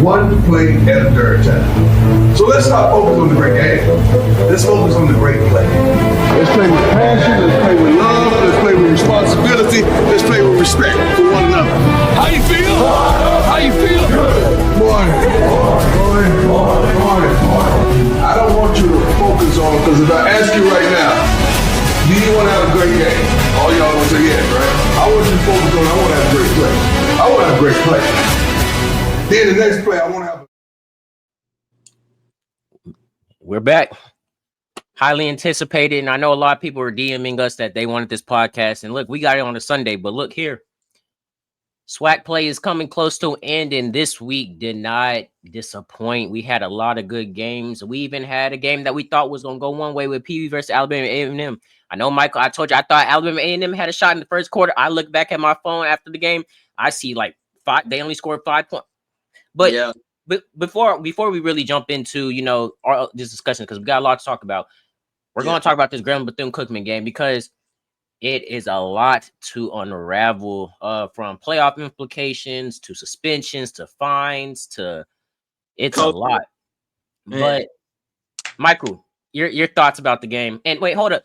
one play at a third time. So let's not focus on the great game. Let's focus on the great play. Let's play with passion, let's play with love, let's play with responsibility, let's play with respect for one another. How you feel? How you feel? Morning. I don't want you to focus on, because if I ask you right now, do you want to have a great game? All y'all will say yes, right? I want you to focus on, I want to have a great play. I want to have a great play. Then the next play, I want to have. We're back. Highly anticipated. And I know a lot of people are DMing us that they wanted this podcast. And look, we got it on a Sunday, but look here. SWAC play is coming close to an end, and this week did not disappoint. We had a lot of good games. We even had a game that we thought was going to go one way with PV versus Alabama A&M. I know, Michael, I told you I thought Alabama A&M had a shot in the first quarter. I look back at my phone after the game. I see like 5. They only scored 5 points. But yeah. But before we really jump into, this discussion, because we got a lot to talk about, we're going to talk about this Grambling and Bethune-Cookman game, because it is a lot to unravel, from playoff implications to suspensions to fines to it's a lot. Man. But Michael, your thoughts about the game. And wait, hold up.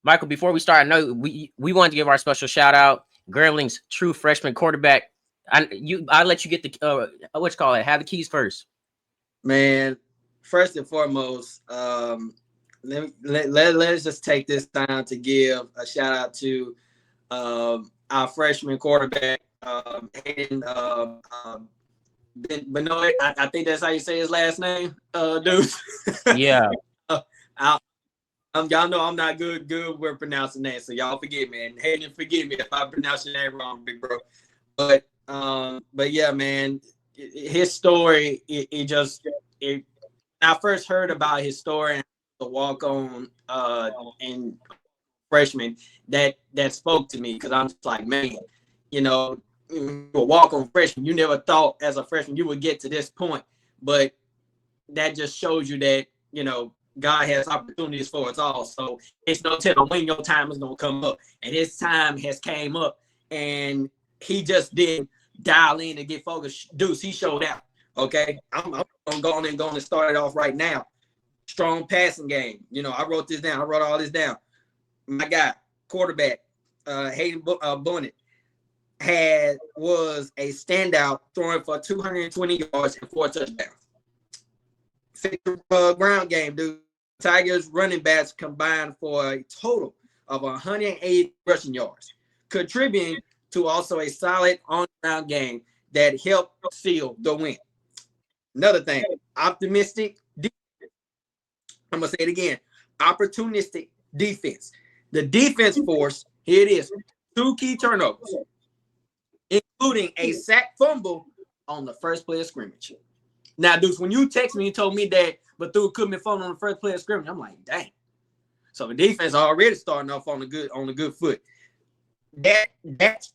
Michael, before we start, I know we wanted to give our special shout out, Grambling's true freshman quarterback. I'll let you get the have the keys first. Man, first and foremost, let's just take this time to give a shout out to our freshman quarterback, Hayden Benoit. I think that's how you say his last name, Deuce. Yeah. Y'all know I'm not good with pronouncing names, so y'all forgive me. And Hayden, forgive me if I pronounce your name wrong, big bro. But yeah, man, his story, I first heard about his story and the walk on in freshman that spoke to me, because I'm just like, man, a walk on freshman, you never thought as a freshman you would get to this point, but that just shows you that God has opportunities for us all. So it's no telling when your time is gonna come up, and his time has came up, and he just didn't dial in and get focused. Deuce, he showed out. Okay, I'm going to start it off right now. Strong passing game. I wrote this down. I wrote all this down. My guy, quarterback, Hayden Bonnet, was a standout, throwing for 220 yards and 4 touchdowns. Ground game, dude. Tigers running backs combined for a total of 108 rushing yards, contributing to also a solid on-ground game that helped seal the win. Another thing, optimistic defense. I'm going to say it again. Opportunistic defense. The defense force, here it is, 2 key turnovers, including a sack fumble on the first play of scrimmage. Now, Deuce, when you text me, you told me that Bethune-Cookman fumbled on the first play of scrimmage. I'm like, dang. So the defense already starting off on a good foot. That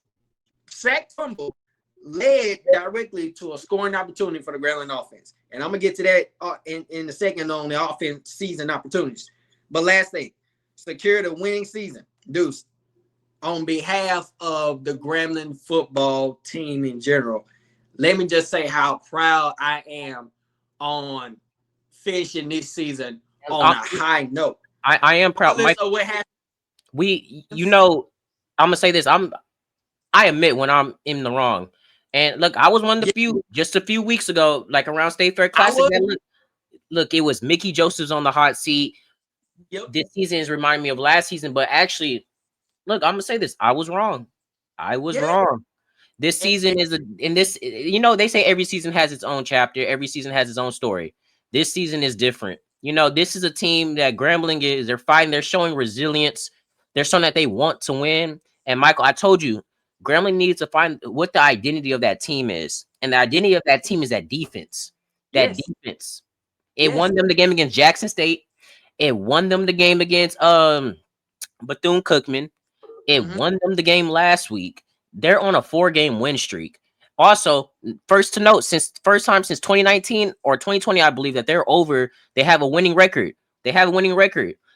sack fumble led directly to a scoring opportunity for the Grambling offense. And I'm going to get to that in a second on the offense season opportunities. But last thing, secured a winning season. Deuce, on behalf of the Grambling football team in general, let me just say how proud I am on finishing this season on a high note. I am proud. So what happened? I'm going to say this. I admit when I'm in the wrong. And look, I was one of the few just a few weeks ago, like around State Fair Classic. Look, it was Mickey Joseph's on the hot seat. Yep. This season is reminding me of last season, but actually, look, I'm gonna say this: I was wrong. Wrong. This season is they say every season has its own chapter, every season has its own story. This season is different. This is a team that Grambling is. They're fighting. They're showing resilience. They're showing that they want to win. And Michael, I told you, Grambling needs to find what the identity of that team is. And the identity of that team is that defense. Defense. It won them the game against Jackson State. It won them the game against Bethune-Cookman. It won them the game last week. They're on a 4-game win streak. Also, first to note, first time since 2019 or 2020, I believe that they have a winning record.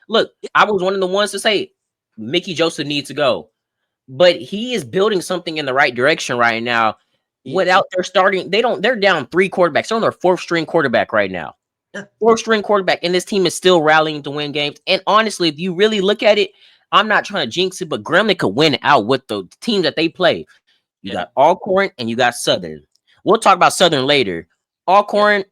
Look, I was one of the ones to say Mickey Joseph needs to go. But he is building something in the right direction right now. without their starting. They're down 3 quarterbacks. They're on their 4th string quarterback right now. 4th string quarterback, and this team is still rallying to win games. And honestly, if you really look at it, I'm not trying to jinx it, but Grambling could win out with the team that they play. You got Alcorn and you got Southern. We'll talk about Southern later. Alcorn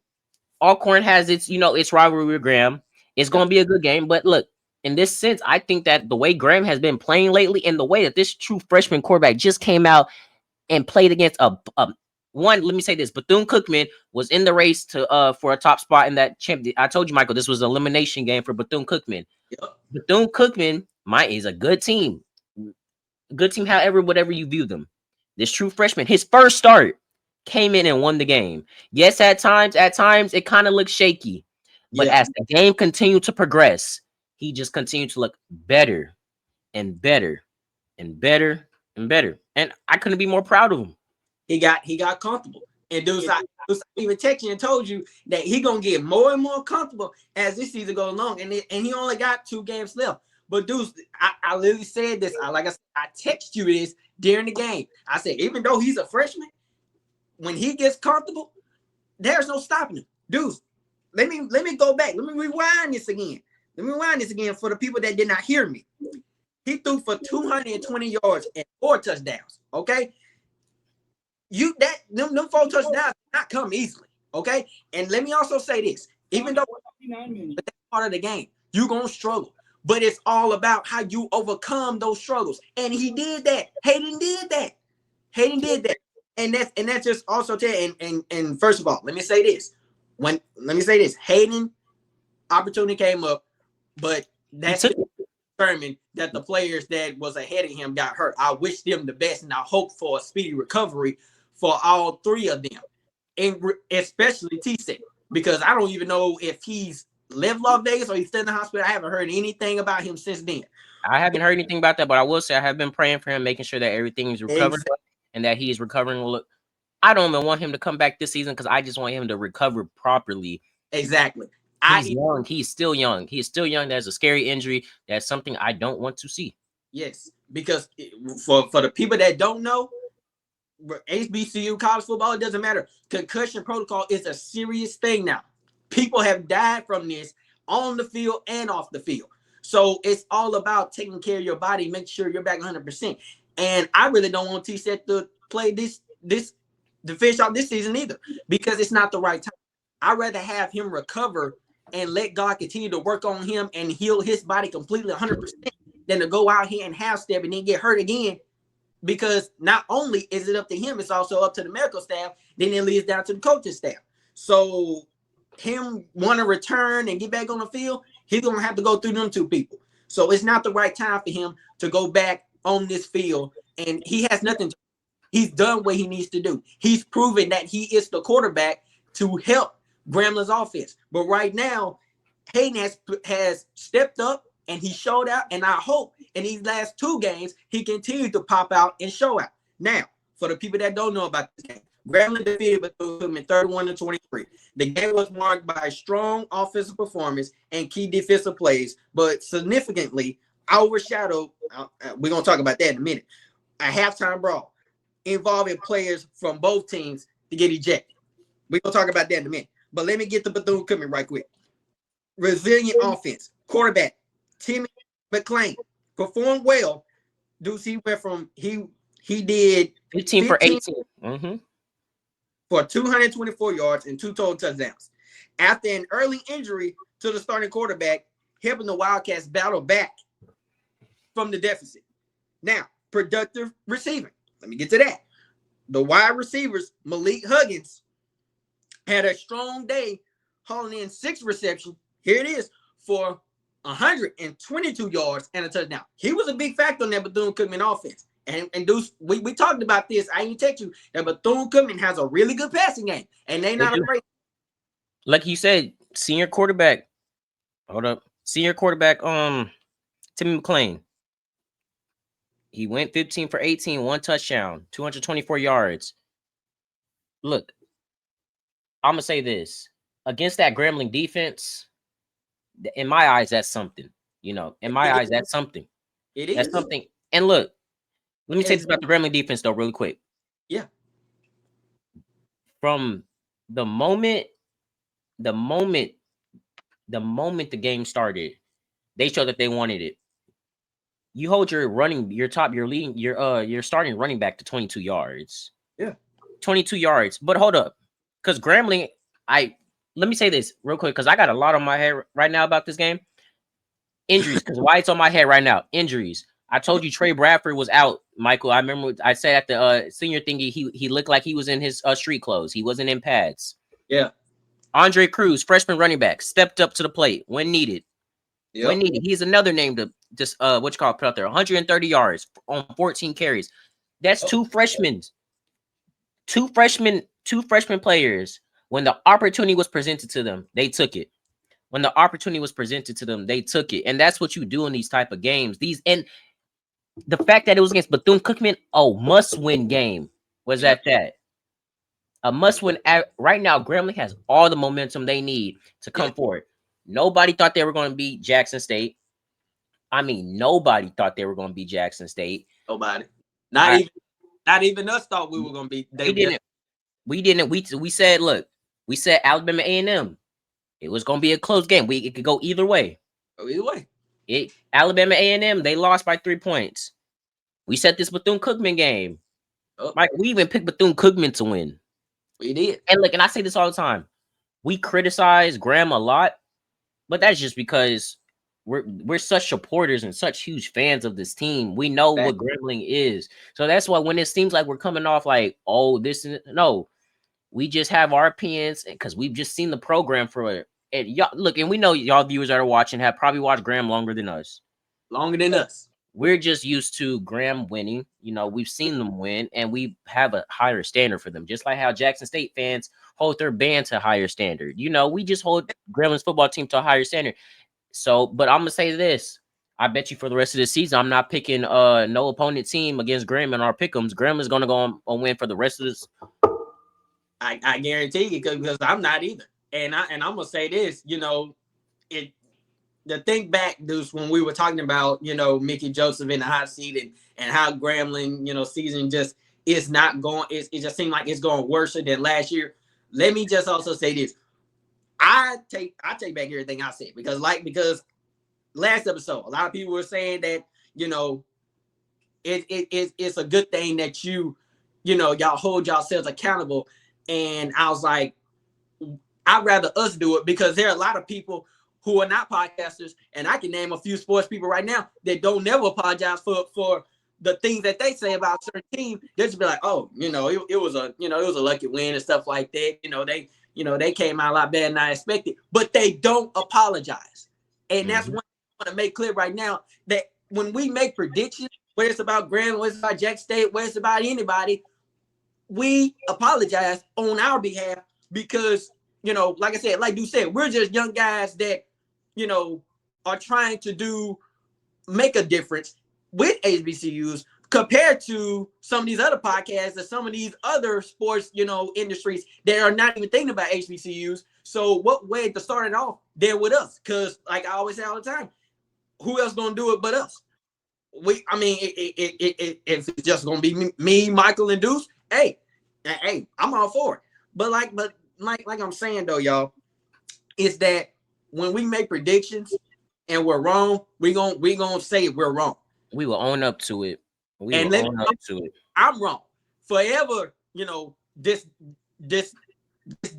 has its, its rivalry with Graham. It's going to be a good game. But look, in this sense, I think that the way Graham has been playing lately and the way that this true freshman quarterback just came out and played against let me say this, Bethune-Cookman was in the race to for a top spot in that champion. I told you, Michael, this was an elimination game for Bethune-Cookman. Yep. Bethune-Cookman is a good team. Good team, however, whatever you view them. This true freshman, his first start, came in and won the game. Yes, at times it kind of looked shaky. But as the game continued to progress, he just continued to look better and better and better and better. And I couldn't be more proud of him. He got comfortable. And Deuce, I even texted you and told you that he gonna get more and more comfortable as this season goes along. And he only got 2 games left. But Deuce, I literally said this. Like I said, I text you this during the game. I said, even though he's a freshman, when he gets comfortable, there's no stopping him. Deuce, let me go back. Let me rewind this again. For the people that did not hear me. He threw for 220 yards and 4 touchdowns. Okay. Them 4 touchdowns did not come easily. Okay. And let me also say this, even though that's part of the game, you're gonna struggle. But it's all about how you overcome those struggles. And he did that. Hayden did that. And that's just also and first of all, let me say this. Hayden opportunity came up, but that's determined that the players that was ahead of him got hurt. I wish them the best, and I hope for a speedy recovery for all 3 of them, and especially T-Set, because I don't even know if he's lived Las Vegas or he's still in the hospital. I haven't heard anything about him since then. I haven't heard anything about that, but I will say I have been praying for him, making sure that everything is recovered and that he is recovering. Look, I don't even want him to come back this season because I just want him to recover properly. Exactly. He's young. He's still young. There's a scary injury. That's something I don't want to see. Yes, because for the people that don't know, HBCU college football, it doesn't matter. Concussion protocol is a serious thing now. People have died from this on the field and off the field. So it's all about taking care of your body, make sure you're back 100%. And I really don't want T-Set to play to finish off this season either, because it's not the right time. I'd rather have him recover and let God continue to work on him and heal his body completely 100% than to go out here and half step and then get hurt again. Because not only is it up to him, it's also up to the medical staff. Then it leads down to the coaching staff. So him want to return and get back on the field, he's going to have to go through them 2 people. So it's not the right time for him to go back on this field. And he has nothing to, he's done what he needs to do. He's proven that he is the quarterback to help Grambling's offense. But right now, Hayden has stepped up and he showed out. And I hope in these last 2 games, he continued to pop out and show out. Now, for the people that don't know about this game, Grambling defeated Bethune-Cookman 31-23. The game was marked by strong offensive performance and key defensive plays, but significantly overshadowed, we're going to talk about that in a minute, a halftime brawl involving players from both teams to get ejected. We're going to talk about that in a minute. But let me get to Bethune-Cookman right quick. Resilient offense. Quarterback, Timmy McClain, performed well. Deuce, he went from, he did 15 for 18. Mm-hmm. For 224 yards and 2 total touchdowns. After an early injury to the starting quarterback, helping the Wildcats battle back from the deficit. Now, productive receiving. Let me get to that. The wide receivers, Malik Huggins, had a strong day, hauling in 6 receptions. Here it is, for 122 yards and a touchdown. He was a big factor in that Bethune-Cookman offense. And Deuce, we talked about this. I even text you that Bethune-Cookman has a really good passing game, and they're not afraid. Like you said, senior quarterback. Hold up. Senior quarterback, Timmy McClain. He went 15 for 18, 1 touchdown, 224 yards. Look, I'm going to say this. Against that Grambling defense, in my eyes, that's something. In my eyes, that's something. It is. That's something. And look, let me say this about the Grambling defense, though, really quick. Yeah. from the moment the game started, they showed that they wanted it. You hold your starting running back to 22 yards. Yeah. 22 yards. But hold up. Because Grambling, let me say this real quick, because I got a lot on my head right now about this game. Injuries, because why it's on my head right now. Injuries. I told you Trey Bradford was out, Michael. I remember I said at the senior thingy, he looked like he was in his street clothes. He wasn't in pads. Yeah. Andre Cruz, freshman running back, stepped up to the plate when needed. Yep. When needed. He's another name to just put out there. 130 yards on 14 carries. That's two freshmen players. When the opportunity was presented to them, they took it. When the opportunity was presented to them, they took it. And that's what you do in these type of games. And the fact that it was against Bethune-Cookman, must-win game was at that. A must-win. Right now, Grambling has all the momentum they need to come forward. Nobody thought they were going to beat Jackson State. I mean, nobody thought they were going to beat Jackson State. Nobody. Not even us thought we were going to beat. We didn't. We said, look, we said Alabama A&M. It was going to be a close game. It could go either way. Alabama A&M, they lost by 3 points. We said this Bethune-Cookman game. Mike, we even picked Bethune-Cookman to win. We did. And look, and I say this all the time. We criticize Graham a lot, but that's just because we're such supporters and such huge fans of this team. We know what Grambling is. So that's why when it seems like we're coming off like, no, we just have our opinions because we've just seen the program for it. And y'all look, and we know y'all viewers that are watching have probably watched Graham longer than us. We're just used to Graham winning. You know, we've seen them win, and we have a higher standard for them. Just like how Jackson State fans hold their band to a higher standard. You know, we just hold Grambling's football team to a higher standard. So, but I'm gonna say this: I bet you for the rest of the season, I'm not picking no opponent team against Graham in our pick'ems. Graham is gonna go on win for the rest of this. I guarantee you, because I'm not either. And I'm gonna say this, you know, the think back, Deuce, when we were talking about, you know, Mickey Joseph in the hot seat and how Grambling, you know, season just is not going. It just seemed like it's going worse than last year. Let me just also say this: I take back everything I said because last episode, a lot of people were saying that, you know, it's a good thing that you know, y'all hold yourselves accountable. And I was like, I'd rather us do it because there are a lot of people who are not podcasters, and I can name a few sports people right now that don't never apologize for the things that they say about a certain team. They just be like, oh, you know, it was a lucky win and stuff like that. They came out a lot better than I expected, but they don't apologize. And that's what I want to make clear right now, that when we make predictions, whether it's about Graham, whether it's about Jack State, whether it's about anybody, we apologize on our behalf because, you know, like I said, like Deuce said, we're just young guys that, you know, are trying to make a difference with HBCUs compared to some of these other podcasts and some of these other sports, you know, industries that are not even thinking about HBCUs. So what way to start it off there with us? Because like I always say all the time, who else gonna do it but us? If it's just gonna be me, Michael, and Deuce, hey, I'm all for it. But like I'm saying though, y'all, is that when we make predictions and we're wrong, we gonna say we're wrong. We will own up to it. I'm wrong forever. You know, this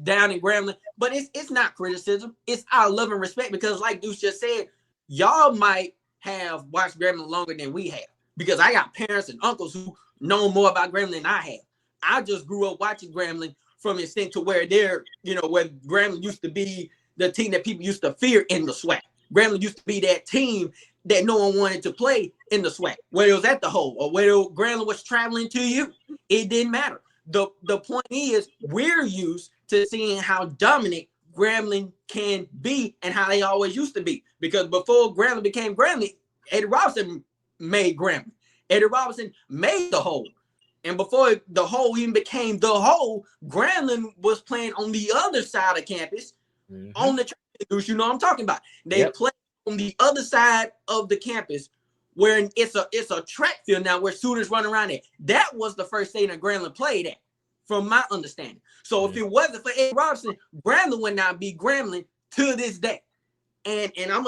down in Grambling, but it's not criticism. It's our love and respect because, like Deuce just said, y'all might have watched Grambling longer than we have because I got parents and uncles who know more about Grambling than I have. I just grew up watching Grambling from extent to where where Grambling used to be the team that people used to fear in the SWAC. Grambling used to be that team that no one wanted to play in the SWAC, whether it was at the hole or whether Grambling was traveling to you. It didn't matter. The point is we're used to seeing how dominant Grambling can be and how they always used to be. Because before Grambling became Grambling, Eddie Robinson made Grambling. Eddie Robinson made the hole. And before the hole even became the hole, Grambling was playing on the other side of campus, on the track, you know what I'm talking about. They play on the other side of the campus where it's a track field now where students run around it. That was the first stadium Grambling played at from my understanding. So if it wasn't for Ed Robinson, Grambling would not be Grambling to this day. And I'm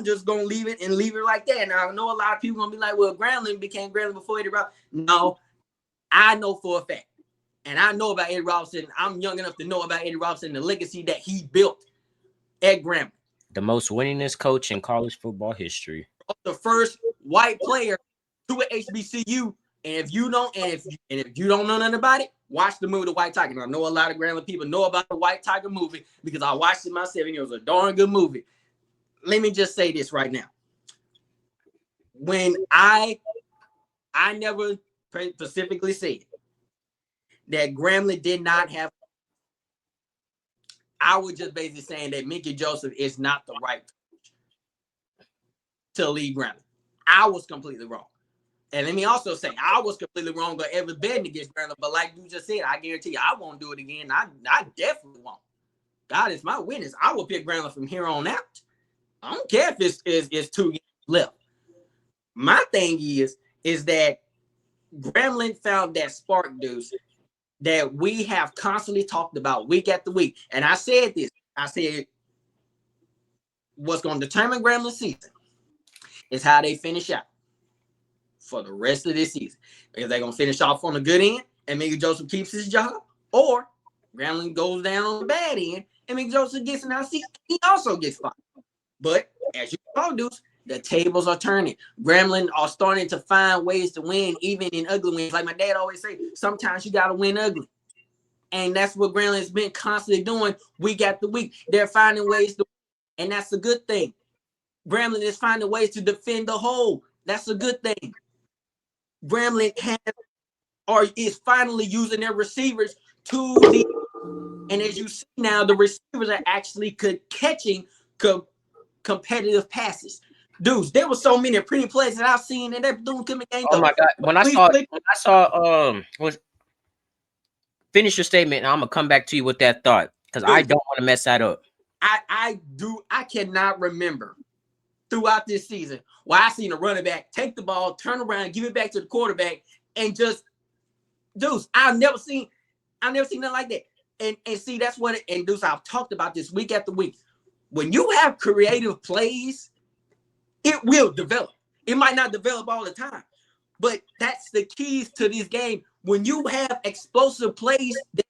just gonna leave it like that. Now I know a lot of people gonna be like, well, Grambling became Grambling before Eddie Robinson. No, I know for a fact, and I know about Eddie Robinson. I'm young enough to know about Eddie Robinson and the legacy that he built at Grambling. The most winningest coach in college football history. The first white player to an HBCU. And if you don't know nothing about it, watch the movie The White Tiger. And I know a lot of Grambling people know about the White Tiger movie because I watched it myself and it was a darn good movie. Let me just say this right now. When I never specifically said that Grambling did not have, I was just basically saying that Mickey Joseph is not the right coach to lead Grambling. I was completely wrong. And let me also say, I was completely wrong on ever betting against Grambling. But like you just said, I guarantee you, I won't do it again. I definitely won't. God is my witness. I will pick Grambling from here on out. I don't care if it's 2 games left. My thing is that Grambling found that spark, Deuce, that we have constantly talked about week after week. And I said this. I said what's going to determine Grambling's season is how they finish out for the rest of this season. If they're going to finish off on the good end and Mickey Joseph keeps his job, or Grambling goes down on the bad end and Mickey Joseph gets an outseat, he also gets fired. But as you know, Deuce, the tables are turning. Grambling are starting to find ways to win, even in ugly wins. Like my dad always say, sometimes you got to win ugly. And that's what Grambling has been constantly doing week after week. They're finding ways to win, and that's a good thing. Grambling is finding ways to defend the hole. That's a good thing. Grambling is finally using their receivers to the, and as you see now, the receivers are actually catching competitive passes. Dudes, there were so many pretty plays that I've seen in that Bethune-Cookman game. Oh my God! When I saw finish your statement, and I'm gonna come back to you with that thought because I don't want to mess that up. I cannot remember throughout this season where I seen a running back take the ball, turn around, give it back to the quarterback, and just Deuce. I've never seen nothing like that. And see, that's what and Deuce, I've talked about this week after week. When you have creative plays, it will develop. It might not develop all the time, but that's the keys to this game. When you have explosive plays that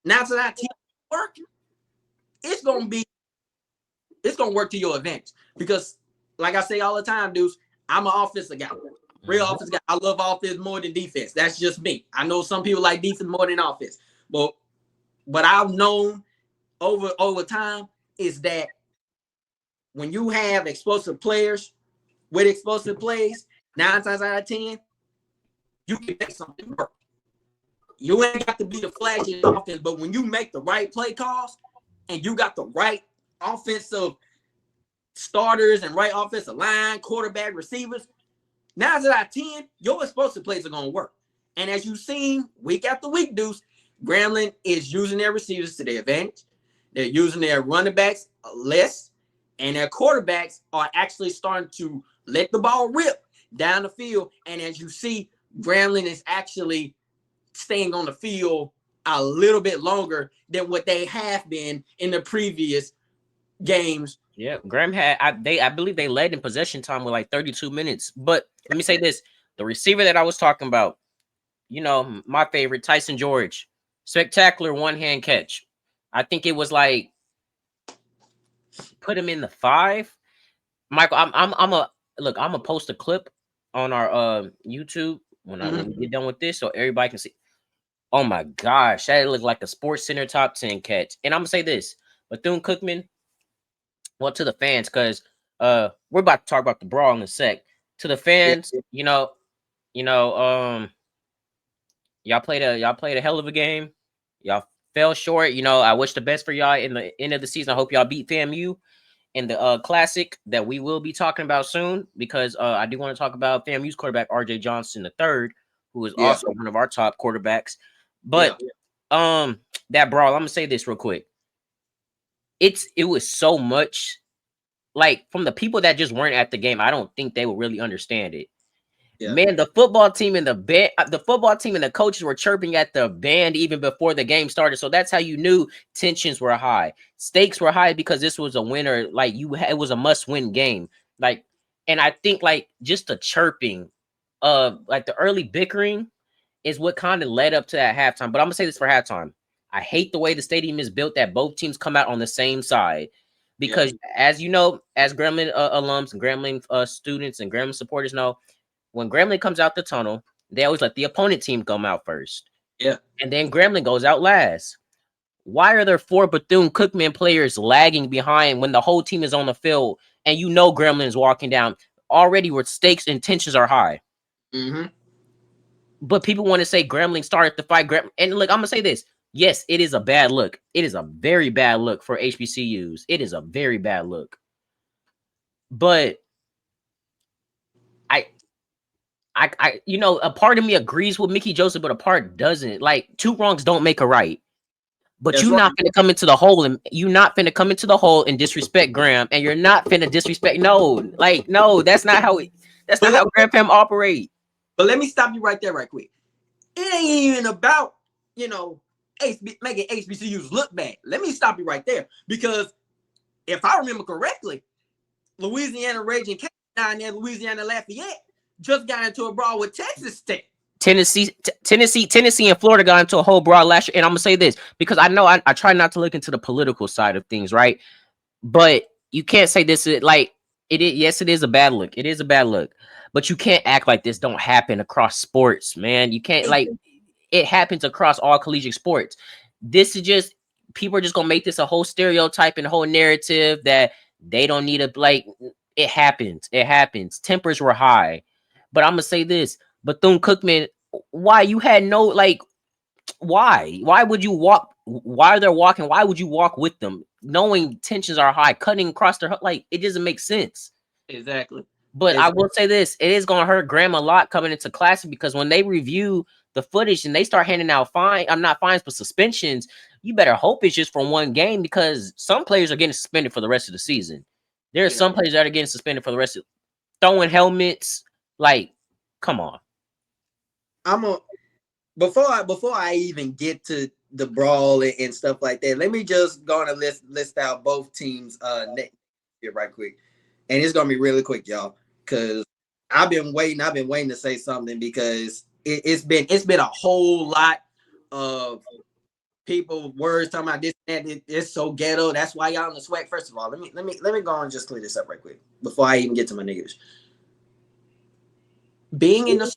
9 to 9 work, it's gonna work to your advantage. Because, like I say all the time, Deuce, I'm an offensive guy, real offensive guy. I love offense more than defense. That's just me. I know some people like defense more than offense, but what I've known over time is that when you have explosive players with explosive plays, 9 times out of 10, you can make something work. You ain't got to be the flashiest offense, but when you make the right play calls and you got the right offensive starters and right offensive line, quarterback, receivers, 9 out of 10, your explosive plays are going to work. And as you've seen week after week, Deuce, Grambling is using their receivers to their advantage. They're using their running backs less, and their quarterbacks are actually starting to let the ball rip down the field. And as you see, Grambling is actually staying on the field a little bit longer than what they have been in the previous games. Yeah, Graham had I believe they led in possession time with like 32 minutes. But let me say this: the receiver that I was talking about, you know, my favorite, Tyson George, spectacular one-hand catch. I think it was like put him in the 5. Michael, I'm gonna post a clip on our YouTube when we get done with this so everybody can see. Oh my gosh, that looked like a Sports Center top 10 catch. And I'm gonna say this: Bethune-Cookman, well, to the fans, because we're about to talk about the Brawl in a sec. To the fans, y'all played a hell of a game. Y'all fell short. You know, I wish the best for y'all in the end of the season. I hope y'all beat FAMU in the classic that we will be talking about soon, because I do want to talk about FAMU's quarterback RJ Johnson III, who is also one of our top quarterbacks. But that Brawl, I'm gonna say this real quick. It was so much, like, from the people that just weren't at the game, I don't think they would really understand it. Yeah. Man, the football team and the coaches were chirping at the band even before the game started. So that's how you knew tensions were high. Stakes were high because this was a winner. Like it was a must-win game. Like, and I think like just the chirping of like the early bickering is what kind of led up to that halftime. But I'm gonna say this for halftime. I hate the way the stadium is built that both teams come out on the same side. Because as you know, as Grambling alums and Grambling students and Grambling supporters know, when Grambling comes out the tunnel, they always let the opponent team come out first. Yeah. And then Grambling goes out last. Why are there 4 Bethune-Cookman players lagging behind when the whole team is on the field and you know Grambling is walking down already where stakes and tensions are high? Mm-hmm. But people want to say Grambling started the fight. And look, I'm going to say this. Yes, it is a bad look. It is a very bad look for HBCUs. It is a very bad look. But I, you know, a part of me agrees with Mickey Joseph, but a part doesn't. Like, 2 wrongs don't make a right. But That's you're right. not finna come into the hole and disrespect Graham, and you're not finna disrespect. No, that's not how Graham Fam operate. But let me stop you right there, right quick. It ain't even about, you know, making HBCUs look bad. Let me stop you right there, because if I remember correctly, Louisiana Raging Cats down there, Louisiana Lafayette, just got into a brawl with Texas State. Tennessee, and Florida got into a whole brawl last year. And I'm gonna say this because I know I try not to look into the political side of things, right? But you can't say this is like it is. Yes, it is a bad look. It is a bad look. But you can't act like this don't happen across sports, man. You can't like it happens across all collegiate sports. This is just people are just gonna make this a whole stereotype and a whole narrative that they don't need to like. It happens. It happens. Tempers were high. But I'm gonna say this: Bethune-Cookman, why you had no like? Why? Why would you walk? While they're walking, why would you walk with them, knowing tensions are high, cutting across their like? It doesn't make sense. Exactly. But I will say this: it is gonna hurt Graham a lot coming into classic because when they review the footage and they start handing out not fines, but suspensions. You better hope it's just for one game because some players are getting suspended for the rest of the season. There are some players that are getting suspended for the rest of throwing helmets. Like, come on. Before I even get to the brawl and stuff like that, let me just go on and list out both teams here right quick. And it's gonna be really quick, y'all, because I've been waiting to say something because it's been a whole lot of people words talking about this and that. It's so ghetto. That's why y'all in the swag. First of all, let me go and just clear this up right quick before I even get to my negatives. Being in the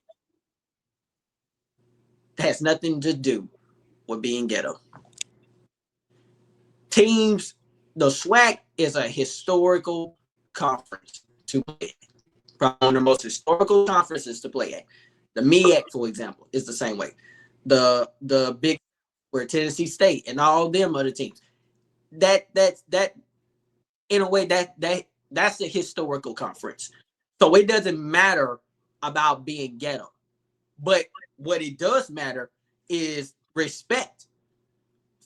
has nothing to do with being ghetto. Teams, the SWAC is a historical conference to play. Probably one of the most historical conferences to play at. The MEAC, for example, is the same way. The big where Tennessee State and all them other teams. That in a way that's a historical conference. So it doesn't matter about being ghetto. But what it does matter is respect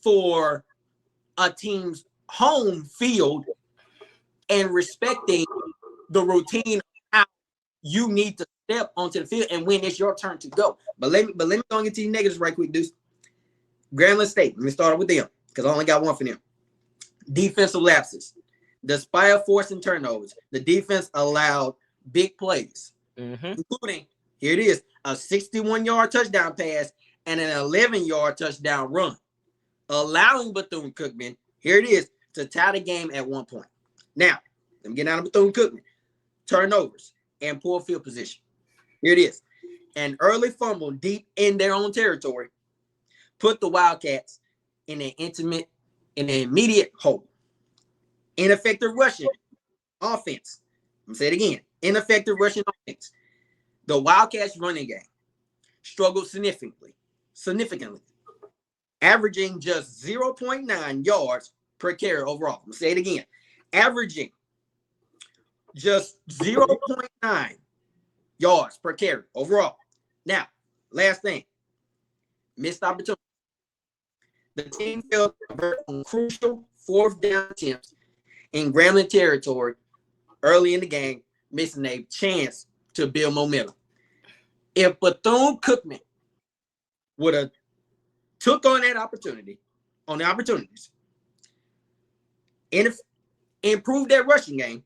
for a team's home field and respecting the routine of how you need to step onto the field and when it's your turn to go. But let me go and get to these negatives right quick, Deuce. Grambling State, let me start with them because I only got one for them. Defensive lapses. Despite forcing turnovers, the defense allowed big plays, including, here it is, a 61-yard touchdown pass and an 11-yard touchdown run, allowing Bethune-Cookman, here it is, to tie the game at one point. Now, let me get down to Bethune-Cookman. Turnovers and poor field position. Here it is. An early fumble deep in their own territory put the Wildcats in an immediate hole. Ineffective rushing offense. I'm going to say it again. Ineffective rushing offense. The Wildcats running game struggled significantly, averaging just 0.9 yards per carry overall. I'm going to say it again. Averaging just 0.9 yards per carry overall. Now, last thing. Missed opportunity. The team failed to convert on crucial fourth down attempts in Grambling territory early in the game, missing a chance to build momentum. If Bethune-Cookman would have took on that opportunity, on the opportunities, and if improved their rushing game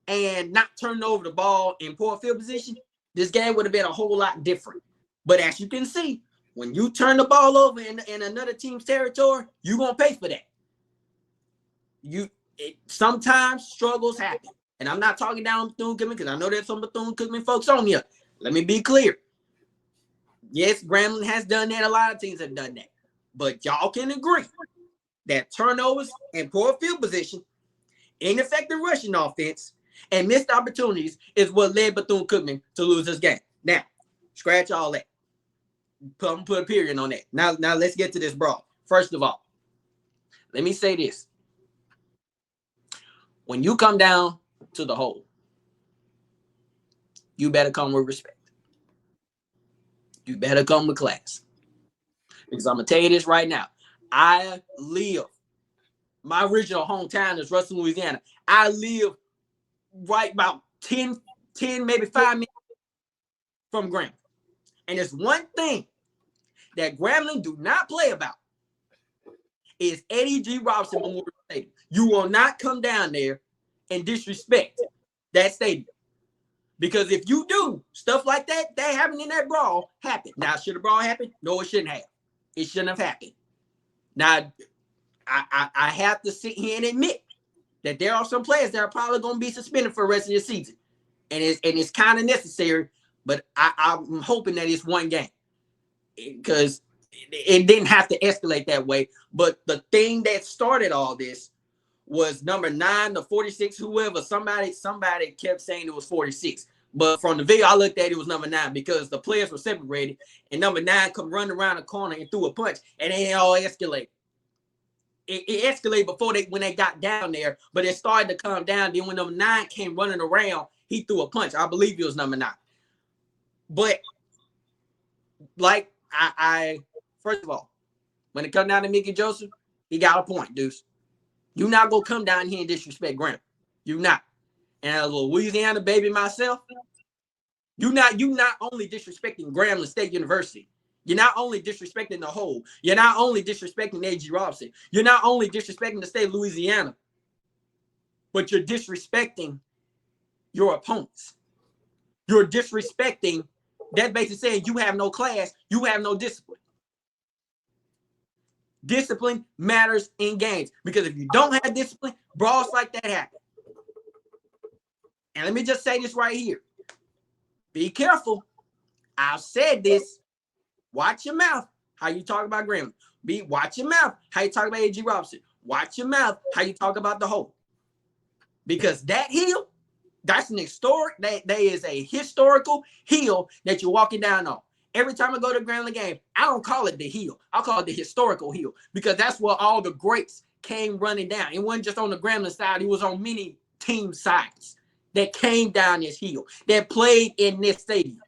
and not turned over the ball in poor field position, this game would have been a whole lot different. But as you can see, when you turn the ball over in another team's territory, you're going to pay for that. Sometimes struggles happen. And I'm not talking down Bethune-Cookman because I know there's some Bethune-Cookman folks on here. Let me be clear. Yes, Grambling has done that. A lot of teams have done that. But y'all can agree that turnovers and poor field position, ineffective rushing offense, and missed opportunities is what led Bethune-Cookman to lose this game. Now, scratch all that. Put a period on that. Now let's get to this brawl. First of all, let me say this. When you come down to the hole, you better come with respect. You better come with class. Because I'm going to tell you this right now. My original hometown is Ruston, Louisiana. I live right about 10, maybe 5 minutes from Grambling. And there's one thing that Grambling do not play about is Eddie G. Robinson Memorial Stadium. You will not come down there and disrespect that stadium. Because if you do, stuff like that happened in that brawl happened. Now, should a brawl happen? No, it shouldn't have. It shouldn't have happened. Now, I have to sit here and admit that there are some players that are probably going to be suspended for the rest of the season. And it's kind of necessary, but I'm hoping that it's one game. Because it didn't have to escalate that way. But the thing that started all this was number 9 to 46, whoever, somebody kept saying it was 46. But from the video I looked at, it was number 9 because the players were separated and number 9 come running around the corner and threw a punch and it all escalated. It escalated before when they got down there, but it started to calm down. Then when number 9 came running around, he threw a punch. I believe it was number 9. But like I first of all, when it comes down to Mickey Joseph, he got a point, Deuce. You're not gonna come down here and disrespect Grambling. You're not. And as a Louisiana baby myself, you're not only disrespecting Grambling State University. You're not only disrespecting the whole. You're not only disrespecting A.G. Robinson. You're not only disrespecting the state of Louisiana, but you're disrespecting your opponents. You're disrespecting. That's basically saying you have no class, you have no discipline. Discipline matters in games because if you don't have discipline, brawls like that happen. And let me just say this right here. Be careful. I've said this. Watch your mouth. How you talk about Grambling. Watch your mouth. How you talk about A.G. Robinson. Watch your mouth. How you talk about the whole. Because that hill, that's an historic. That is a historical hill that you're walking down on. Every time I go to Grambling game, I don't call it the hill. I call it the historical hill because that's where all the greats came running down. It wasn't just on the Grambling side. It was on many team sides that came down this hill, that played in this stadium.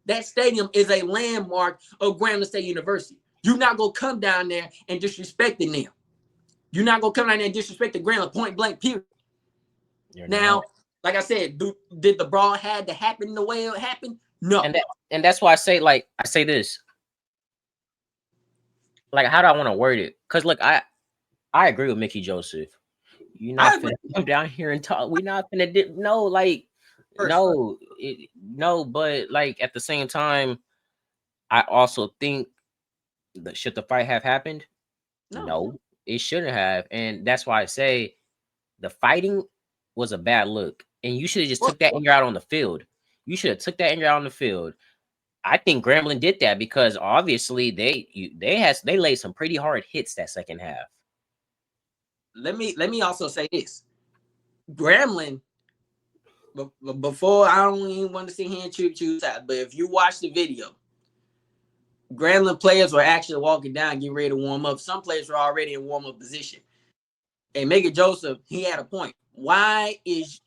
That stadium is a landmark of Grambling State University. You're not going to come down there and disrespecting them. You're not going to come down there and disrespect the Grambling point blank period. Now, like I said, did the brawl had to happen the way it happened? No. And that's why I say this. Like, how do I want to word it? Because look, I agree with Mickey Joseph. You're not finna come down here and talk. We're not finna but like at the same time, I also think that should the fight have happened? No, it shouldn't have. And that's why I say the fighting was a bad look. And you should have just took that anger out on the field. You should have took that anger out on the field. I think Grambling did that because obviously they laid some pretty hard hits that second half. Let me also say this. Grambling, before I don't even want to sit here and choose out, but if you watch the video, Grambling players were actually walking down, getting ready to warm up. Some players were already in warm-up position. And Mickey Joseph, he had a point. If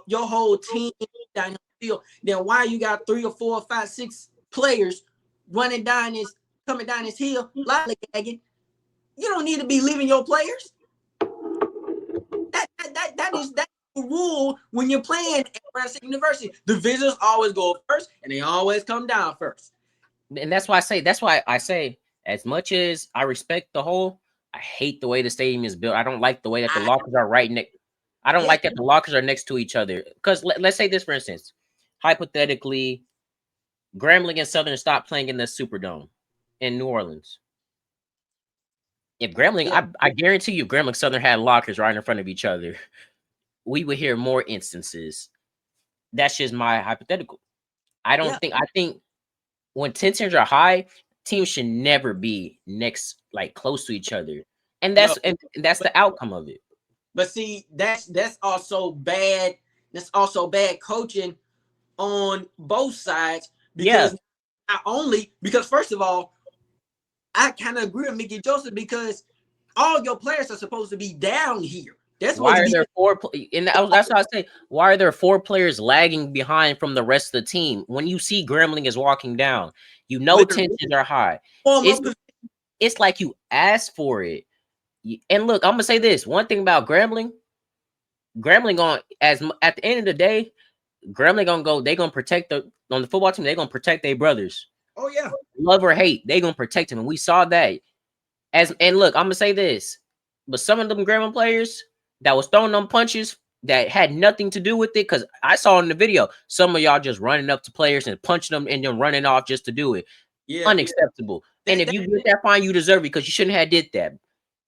your whole team down the field, then why you got 3 or 4 or 5, 6 players coming down this hill, lollygagging? You don't need to be leaving your players. That is the rule when you're playing at Brown State University. The visitors always go first, and they always come down first. And that's why I say, as much as I respect the whole, I hate the way the stadium is built. I don't like the way that the lockers are right next. I don't like that the lockers are next to each other. Because let's say this, for instance, hypothetically, Grambling and Southern stop playing in the Superdome in New Orleans. If Grambling, I guarantee you, Grambling Southern had lockers right in front of each other, we would hear more instances. That's just my hypothetical. I think when tensions are high, teams should never be next, like close to each other, and that's the outcome of it. But see, that's also bad. That's also bad coaching on both sides because not only because first of all, I kind of agree with Mickey Joseph because all your players are supposed to be down here. That's why are there four? And that's what I say. Why are there 4 players lagging behind from the rest of the team? When you see Grambling is walking down, you know tensions are high. It's like you asked for it. And look, I'm gonna say this one thing about Grambling on at the end of the day, Grambling gonna go. They gonna protect on the football team. They gonna protect their brothers. Oh yeah, love or hate, they gonna protect them, and we saw that. And look, I'm gonna say this, but some of them Grambling players that was throwing them punches that had nothing to do with it, because I saw in the video some of y'all just running up to players and punching them and then running off just to do it. Yeah, unacceptable. And if you get that fine, you deserve it because you shouldn't have did that.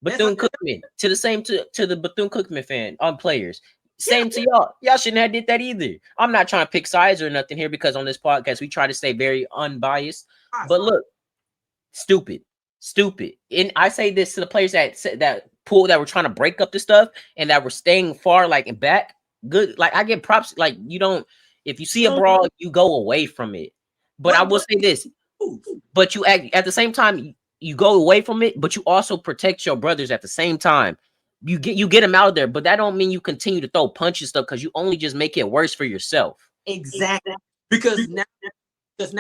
Bethune-Cookman to the Bethune-Cookman fan on players. Same to y'all. Y'all shouldn't have did that either. I'm not trying to pick sides or nothing here because on this podcast we try to stay very unbiased. But look, stupid. And I say this to the players that were trying to break up the stuff and that were staying far like back. Good. Like I get props. Like you don't. If you see a brawl, you go away from it. But I will say this. But you at the same time you go away from it, but you also protect your brothers at the same time. You get them out of there, but that don't mean you continue to throw punches stuff because you only just make it worse for yourself. Exactly. Because now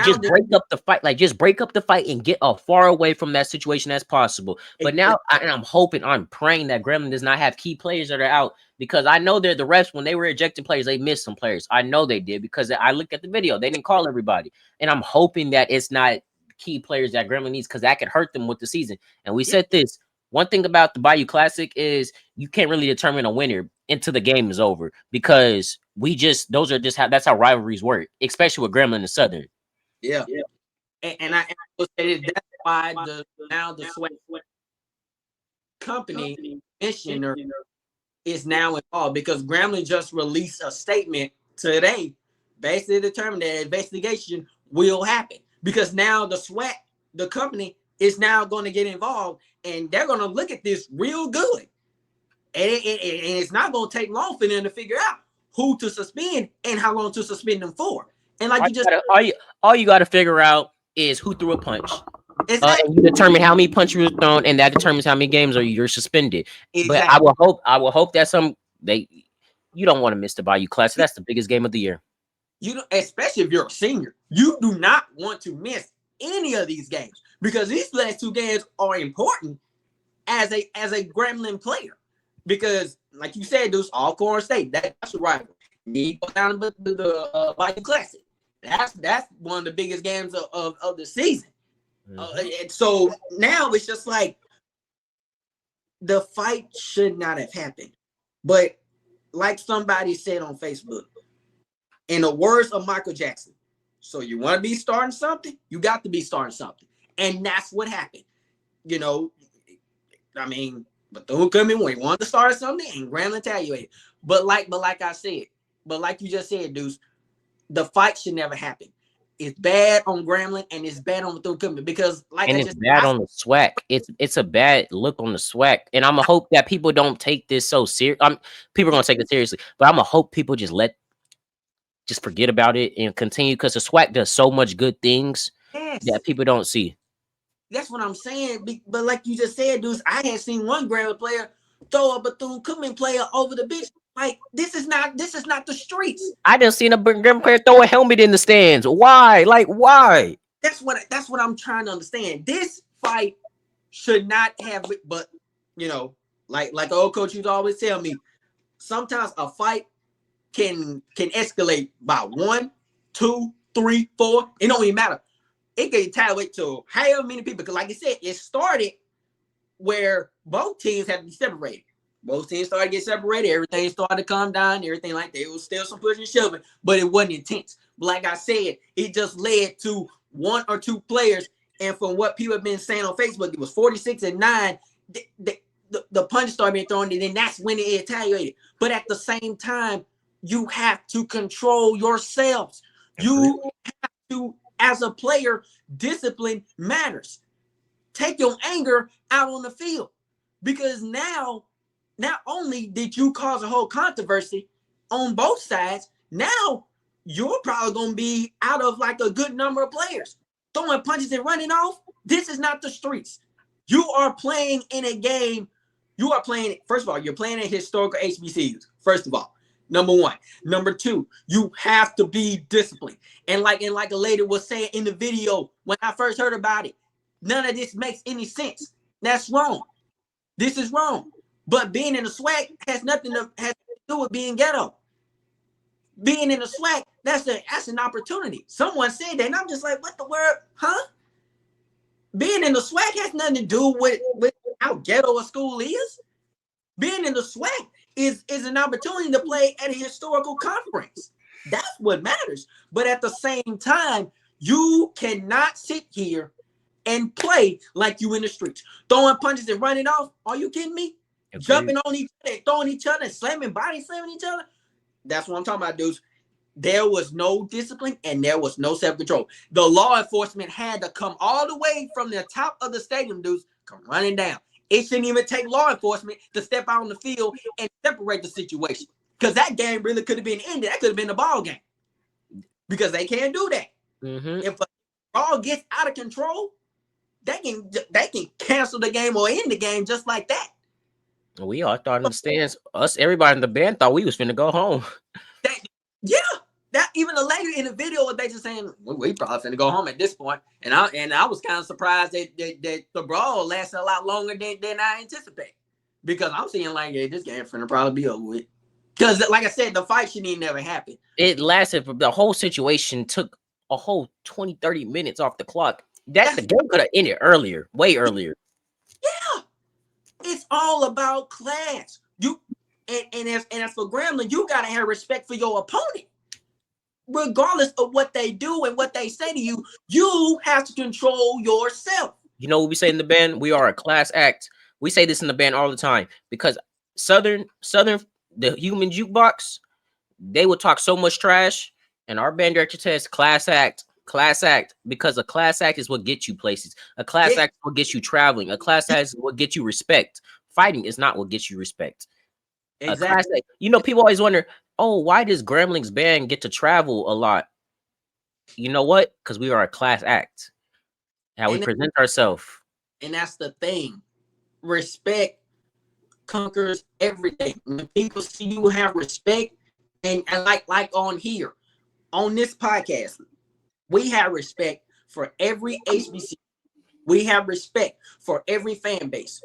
just break up the fight, just break up the fight and get as far away from that situation as possible. But now I'm praying that Grambling does not have key players that are out because I know they're the refs when they were ejecting players, they missed some players. I know they did because I looked at the video. They didn't call everybody. And I'm hoping that it's not key players that Grambling needs because that could hurt them with the season. And we said this. One thing about the Bayou Classic is you can't really determine a winner until the game is over because that's how rivalries work, especially with Grambling and Southern. Yeah. And I will say that's why the Sweat company commissioner is now involved because Grambling just released a statement today basically determined that investigation will happen because now the company is now going to get involved and they're going to look at this real good. And it's not going to take long for them to figure out who to suspend and how long to suspend them for. And like all you got to figure out is who threw a punch. And you determine how many punches were thrown, and that determines how many games you're suspended. Exactly. But I will hope that you don't want to miss the Bayou Classic. That's the biggest game of the year. Especially if you're a senior, you do not want to miss any of these games because these last 2 games are important as a Grambling player because, like you said, Deuce, all Corn State, that's a rival. You go down to the Bayou Classic. That's one of the biggest games of the season. And so now it's just like the fight should not have happened. But like somebody said on Facebook, in the words of Michael Jackson, so you want to be starting something, you got to be starting something. And that's what happened. Bethune-Cookman when he wanted to start something and Grambling retaliated. But like you just said, Deuce, the fight should never happen. It's bad on Grambling and it's bad on Bethune-Cookman because it's bad on the SWAC. It's a bad look on the SWAC. And I'm gonna hope that people don't take this so serious. People are gonna take it seriously, but I'm gonna hope people just forget about it and continue because the SWAC does so much good things that people don't see. That's what I'm saying. But like you just said, Deuce, I had seen one Grambling player throw a Bethune-Cookman player over the bench. Like this is not the streets. I just seen a Grambling player throw a helmet in the stands. Why? Like why? That's what I'm trying to understand. This fight should not have it, but like the old coach used to always tell me, sometimes a fight can escalate by 1, 2, 3, 4. It don't even matter. It can tally to however many people. Because like I said, it started where both teams had to be separated. Both teams started to get separated. Everything started to calm down. Everything like that. It was still some pushing and shoving, but it wasn't intense. But like I said, it just led to 1 or 2 players. And from what people have been saying on Facebook, it was 46-9. The punch started being thrown, and then that's when it retaliated. But at the same time, you have to control yourselves. You have to, as a player, discipline matters. Take your anger out on the field, because now, not only did you cause a whole controversy on both sides, now you're probably going to be out of like a good number of players. Throwing punches and running off. This is not the streets. You are playing in a game. You are playing, first of all, you're playing in historical HBCUs, first of all. Number 1. Number 2, you have to be disciplined. And like a lady was saying in the video when I first heard about it, none of this makes any sense. That's wrong. This is wrong. But being in the SWAC has nothing to do with being ghetto. Being in the SWAC, that's an opportunity. Someone said that, and I'm just like, what the word, huh? Being in the SWAC has nothing to do with how ghetto a school is. Being in the SWAC is an opportunity to play at a historical conference. That's what matters. But at the same time, you cannot sit here and play like you in the streets. Throwing punches and running off. Are you kidding me? Agreed. Jumping on each other, throwing each other, slamming, body slamming each other. That's what I'm talking about, dudes. There was no discipline and there was no self-control. The law enforcement had to come all the way from the top of the stadium, dudes, come running down. It shouldn't even take law enforcement to step out on the field and separate the situation, because that game really could have been ended. That could have been the ball game, because they can't do that. If a ball gets out of control, they can cancel the game or end the game just like that. We all thought in the stands, everybody in the band thought we was finna go home. That even the lady in the video was basically saying, we probably finna go home at this point. And I was kind of surprised that the brawl lasted a lot longer than I anticipated, because I'm seeing like, hey, this game finna probably be over with. Because like I said, the fight shouldn't even never happen. It lasted, the whole situation took a whole 20, 30 minutes off the clock. The game could have ended earlier, way earlier. Yeah. It's all about class. And as for Grambling, you gotta have respect for your opponent. Regardless of what they do and what they say to you, you have to control yourself. You know what we say in the band? We are a class act. We say this in the band all the time, because Southern, the human jukebox, they would talk so much trash, and our band director says class act, because a class act is what gets you places. A class act is what gets you traveling. A class act is what gets you respect. Fighting is not what gets you respect. Exactly. You know, people always wonder, oh, why does Grambling's band get to travel a lot? You know what? Because we are a class act. How we present ourselves. And that's the thing. Respect conquers everything. When people see you have respect, and like on here, on this podcast, we have respect for every HBCU. We have respect for every fan base.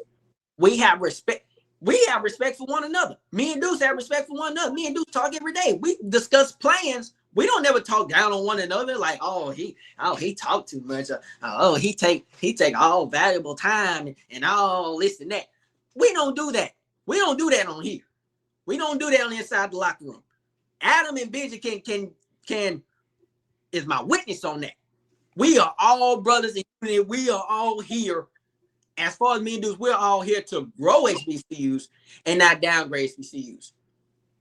We have respect. We have respect for one another. Me and Deuce have respect for one another. Me and Deuce talk every day. We discuss plans. We don't never talk down on one another like, he talk too much. He take all valuable time and all this and that. We don't do that. We don't do that on here. We don't do that on inside the locker room. Adam and Benji can is my witness on that. We are all brothers in unity. We are all here. As far as me and Deuce, we're all here to grow HBCUs and not downgrade HBCUs.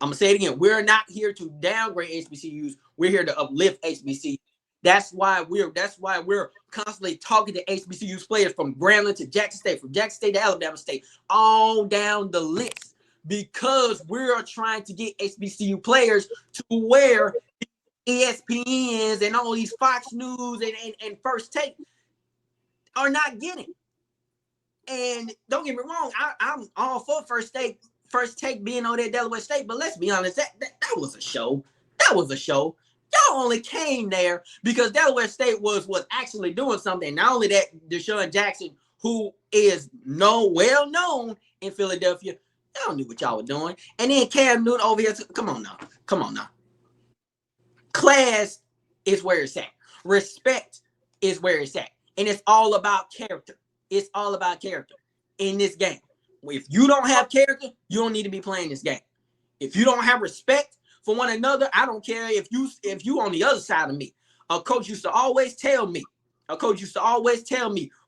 I'm gonna say it again. We're not here to downgrade HBCUs. We're here to uplift HBCUs. That's why we're constantly talking to HBCUs players from Grambling to Jackson State, from Jackson State to Alabama State, all down the list, because we're trying to get HBCU players to where ESPNs and all these Fox News and First Take are not getting. And don't get me wrong, I'm all for First Take being on that Delaware State, but let's be honest, that was a show. That was a show. Y'all only came there because Delaware State was actually doing something. Not only that, Deshaun Jackson, who is well known in Philadelphia, Y'all knew what y'all were doing. And then Cam Newton over here. Come on now. Class is where it's at. Respect is where it's at. And it's all about character. It's all about character in this game. If you don't have character, you don't need to be playing this game. If you don't have respect for one another, I don't care if you on the other side of me. A coach used to always tell me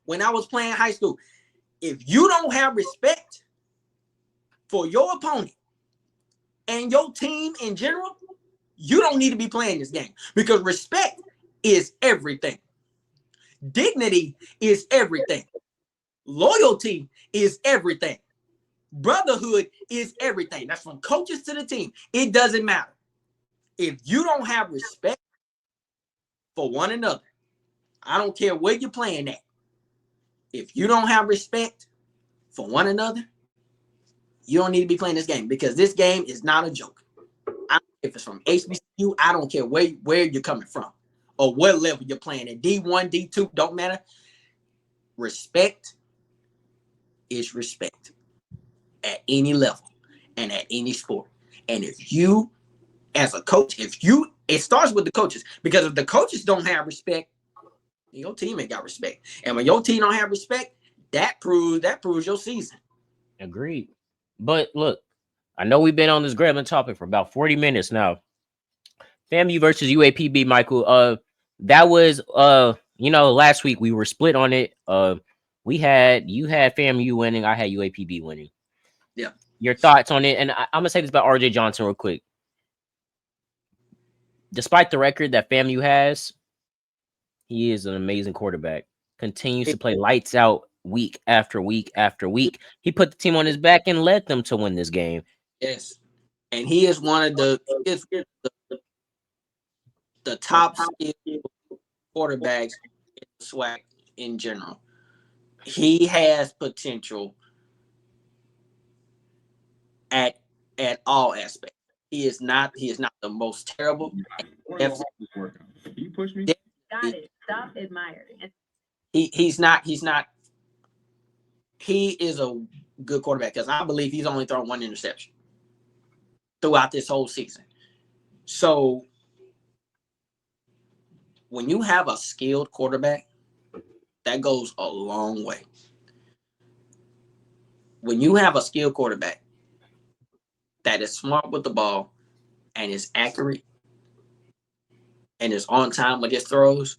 when I was playing high school, if you don't have respect for your opponent and your team in general, you don't need to be playing this game, because respect is everything. Dignity is everything. Loyalty is everything. Brotherhood is everything. That's from coaches to the team. It doesn't matter. If you don't have respect for one another, I don't care where you're playing at. If you don't have respect for one another, you don't need to be playing this game, because this game is not a joke. I don't care if it's from HBCU, I don't care where you're coming from or what level you're playing at. D1, D2, don't matter. Respect is respect at any level and at any sport. And if you, as a coach, it starts with the coaches, because if the coaches don't have respect, your team ain't got respect. And when your team don't have respect, that proves your season. Agreed. But look, I know we've been on this Grambling topic for about 40 minutes now. FAMU versus UAPB, Michael. That was last week we were split on it. You had FAMU winning, I had UAPB winning. Yeah. Your thoughts on it? And I'm gonna say this about RJ Johnson real quick. Despite the record that FAMU has, he is an amazing quarterback. Continues to play lights out week after week after week. He put the team on his back and led them to win this game. Yes. And he is one of the top skilled quarterbacks in the SWAC in general. He has potential at all aspects. He is not the most terrible. Can you push me? Got it. Stop admiring. He's not. He is a good quarterback, because I believe he's only thrown one interception throughout this whole season. So when you have a skilled quarterback, that goes a long way. When you have a skilled quarterback that is smart with the ball and is accurate and is on time with his throws,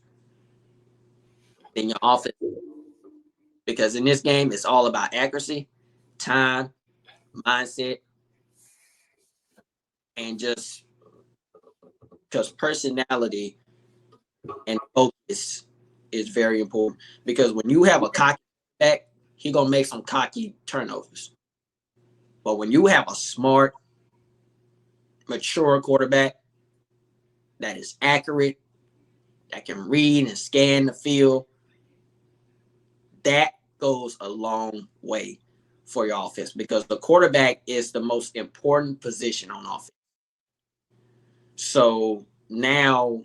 then your offense, because in this game, it's all about accuracy, time, mindset, and just because personality and focus is very important. Because when you have a cocky back, he gonna make some cocky turnovers. But when you have a smart, mature quarterback that is accurate, that can read and scan the field, that goes a long way for your offense, because the quarterback is the most important position on offense. So now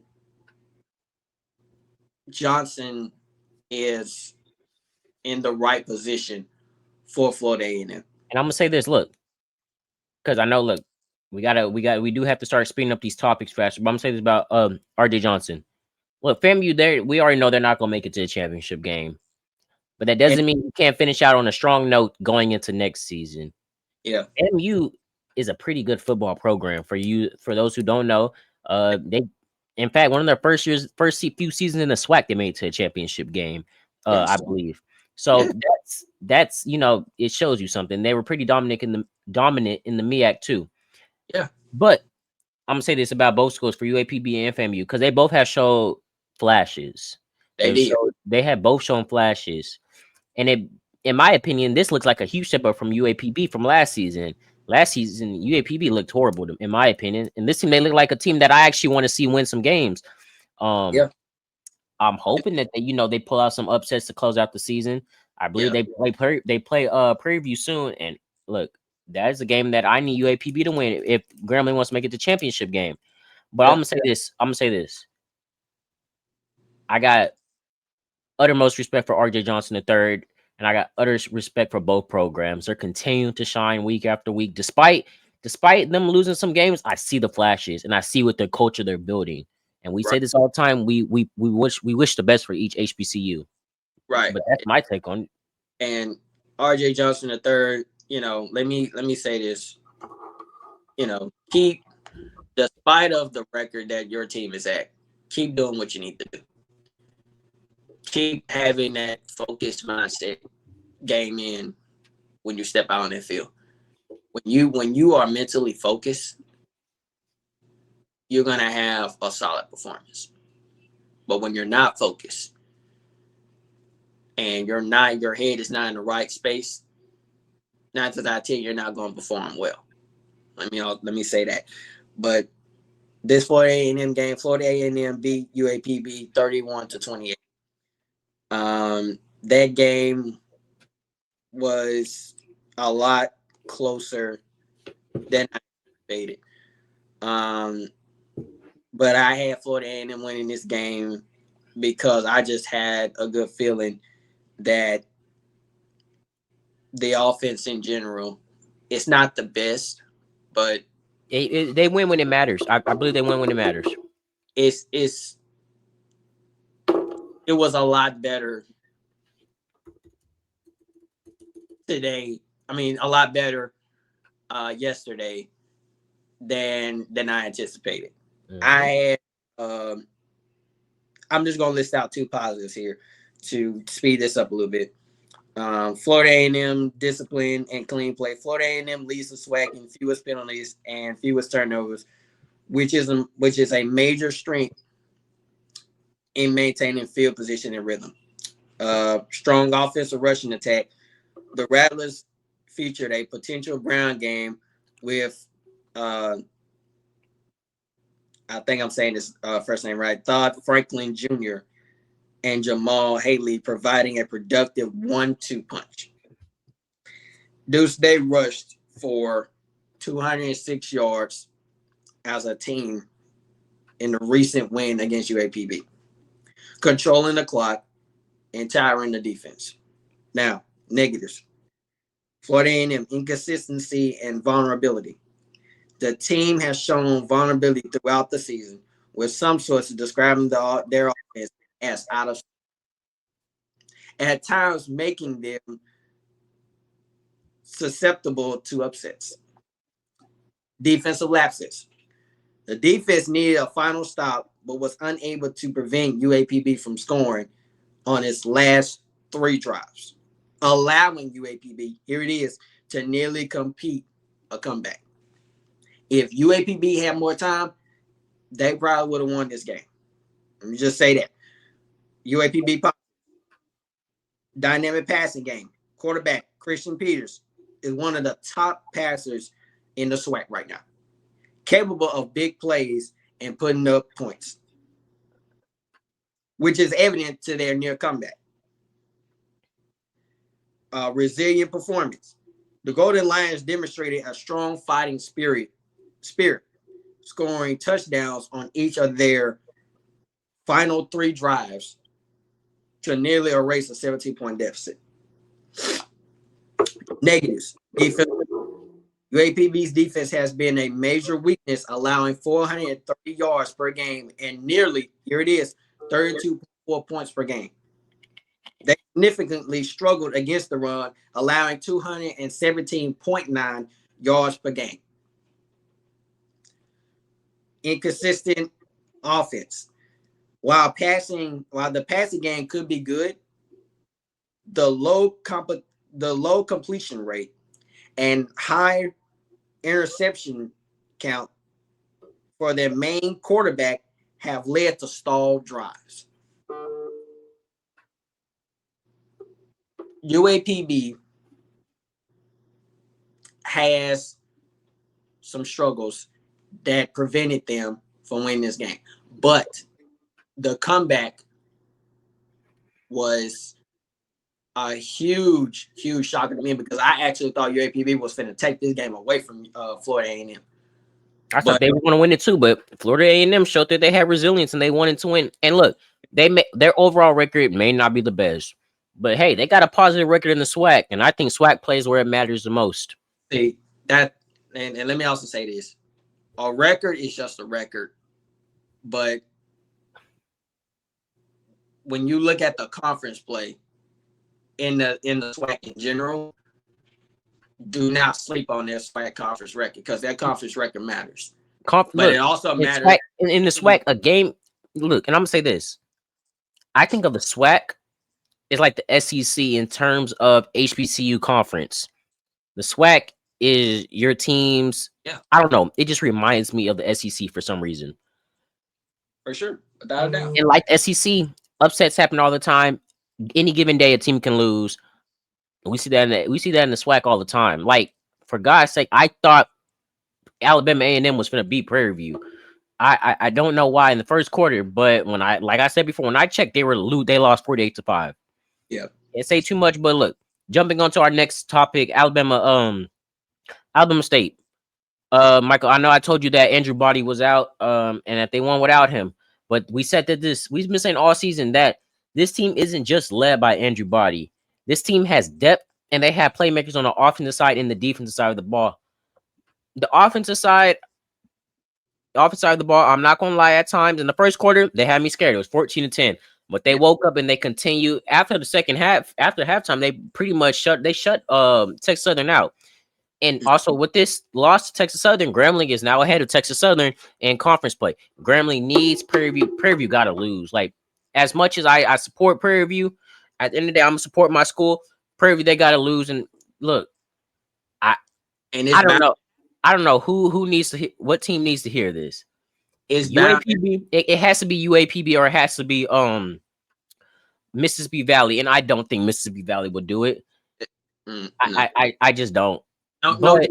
Johnson is in the right position for Florida A&M. And I'm gonna say this, look, because I know, look, we do have to start speeding up these topics faster. But I'm gonna say this about RJ Johnson. Look, FAMU, we already know they're not gonna make it to the championship game, but that doesn't mean you can't finish out on a strong note going into next season. Yeah, FAMU is a pretty good football program. For those who don't know, in fact, one of their first few seasons in the SWAC, they made it to a championship game, yes. I believe. So that's it shows you something. They were pretty dominant in the MEAC too. Yeah. But I'm gonna say this about both schools, for UAPB and FAMU, because they both have showed flashes. They have both shown flashes, and in my opinion, this looks like a huge step up from UAPB from last season. Last season, UAPB looked horrible, in my opinion, and this team, they look like a team that I actually want to see win some games. Yeah. I'm hoping that they pull out some upsets to close out the season. I believe they play Prairie View soon, and look, that is a game that I need UAPB to win if Grambling wants to make it to championship game. But I'm gonna say this. I got uttermost respect for RJ Johnson III. and I got utter respect for both programs. They're continuing to shine week after week, despite them losing some games. I see the flashes, and I see what the culture they're building. And we say this all the time. We wish the best for each HBCU. Right. But that's my take on it. And RJ Johnson III, let me say this. Keep, despite of the record that your team is at, keep doing what you need to do. Keep having that focused mindset game in when you step out on that field. When you are mentally focused, you're gonna have a solid performance. But when you're not focused and your head is not in the right space, 9 times out of 10, you're not going to perform well. Let me say that. But this Florida A&M game, Florida A&M beat UAPB 31-28. That game was a lot closer than I anticipated. But I had Florida A&M winning this game because I just had a good feeling that the offense in general, it's not the best, but They win when it matters. I believe they win when it matters. it was a lot better today. I mean, a lot better yesterday than I anticipated. Mm-hmm. I had I'm just gonna list out 2 positives here to speed this up a little bit. Florida A&M discipline and clean play. Florida A&M leads the SWAC in fewest penalties and fewest turnovers, which is a major strength in maintaining field position and rhythm. Strong offensive rushing attack. The Rattlers featured a potential ground game with I think I'm saying this first name right, Todd Franklin Jr. and Jamal Haley providing a productive 1-2 punch. Deuce, they rushed for 206 yards as a team in the recent win against UAPB, controlling the clock and tiring the defense. Now, negatives. Florida A&M, inconsistency and vulnerability. The team has shown vulnerability throughout the season, with some sources describing their offense as out of, at times making them susceptible to upsets. Defensive lapses. The defense needed a final stop, but was unable to prevent UAPB from scoring on its last 3 drives, allowing UAPB, here it is, to nearly compete a comeback. If UAPB had more time, they probably would have won this game. Let me just say that. UAPB dynamic passing game. Quarterback Christian Peters is one of the top passers in the SWAC right now, capable of big plays and putting up points, which is evident to their near comeback. Resilient performance. The Golden Lions demonstrated a strong fighting spirit, scoring touchdowns on each of their final 3 drives to nearly erase a 17-point deficit. Negatives. Defense. UAPB's defense has been a major weakness, allowing 430 yards per game and nearly, here it is, 32.4 points per game. They significantly struggled against the run, allowing 217.9 yards per game. Inconsistent offense. While the passing game could be good, the low completion rate and high interception count for their main quarterback have led to stalled drives. UAPB has some struggles that prevented them from winning this game, but the comeback was a huge shocker to me because I actually thought UAPB was going to take this game away from Florida A&M. I thought they were going to win it too, but Florida A&M showed that they had resilience and they wanted to win. And look, their overall record may not be the best, But hey, they got a positive record in the SWAC, and I think SWAC plays where it matters the most. See that, and let me also say this: a record is just a record, but when you look at the conference play in the SWAC in general, do not sleep on their SWAC conference record because that conference record matters. But Look, it also in matters SWAC, in the SWAC, a game. Look, and I'm gonna say this: I think of the SWAC is like the SEC in terms of HBCU conference. The SWAC is your teams. Yeah. I don't know. It just reminds me of the SEC for some reason. for sure, without a doubt. And like the SEC, upsets happen all the time. Any given day, a team can lose. We see that in the SWAC all the time. Like, for God's sake, I thought Alabama A&M was gonna beat Prairie View. I don't know why in the first quarter, but when I said before, when I checked, they lost 48-5. Yeah. Can't say too much, but look, jumping on to our next topic, Alabama State. Michael, I know I told you that Andrew Body was out, and that they won without him. But we've been saying all season that this team isn't just led by Andrew Body. This team has depth, and they have playmakers on the offensive side and the defensive side of the ball. The offensive side of the ball, I'm not gonna lie, at times in the first quarter, they had me scared. It was 14-10. But they woke up and they continued after the second half. After halftime, they pretty much shut Texas Southern out. And also with this loss to Texas Southern, Grambling is now ahead of Texas Southern in conference play. Grambling needs Prairie View. Prairie View gotta lose. Like, as much as I support Prairie View, at the end of the day, I'm gonna support my school. Prairie View, they gotta lose. And look, I don't know who needs to what team needs to hear this. It's UAPB. It has to be UAPB or it has to be Mississippi Valley, and I don't think Mississippi Valley would do it. No. I just don't. But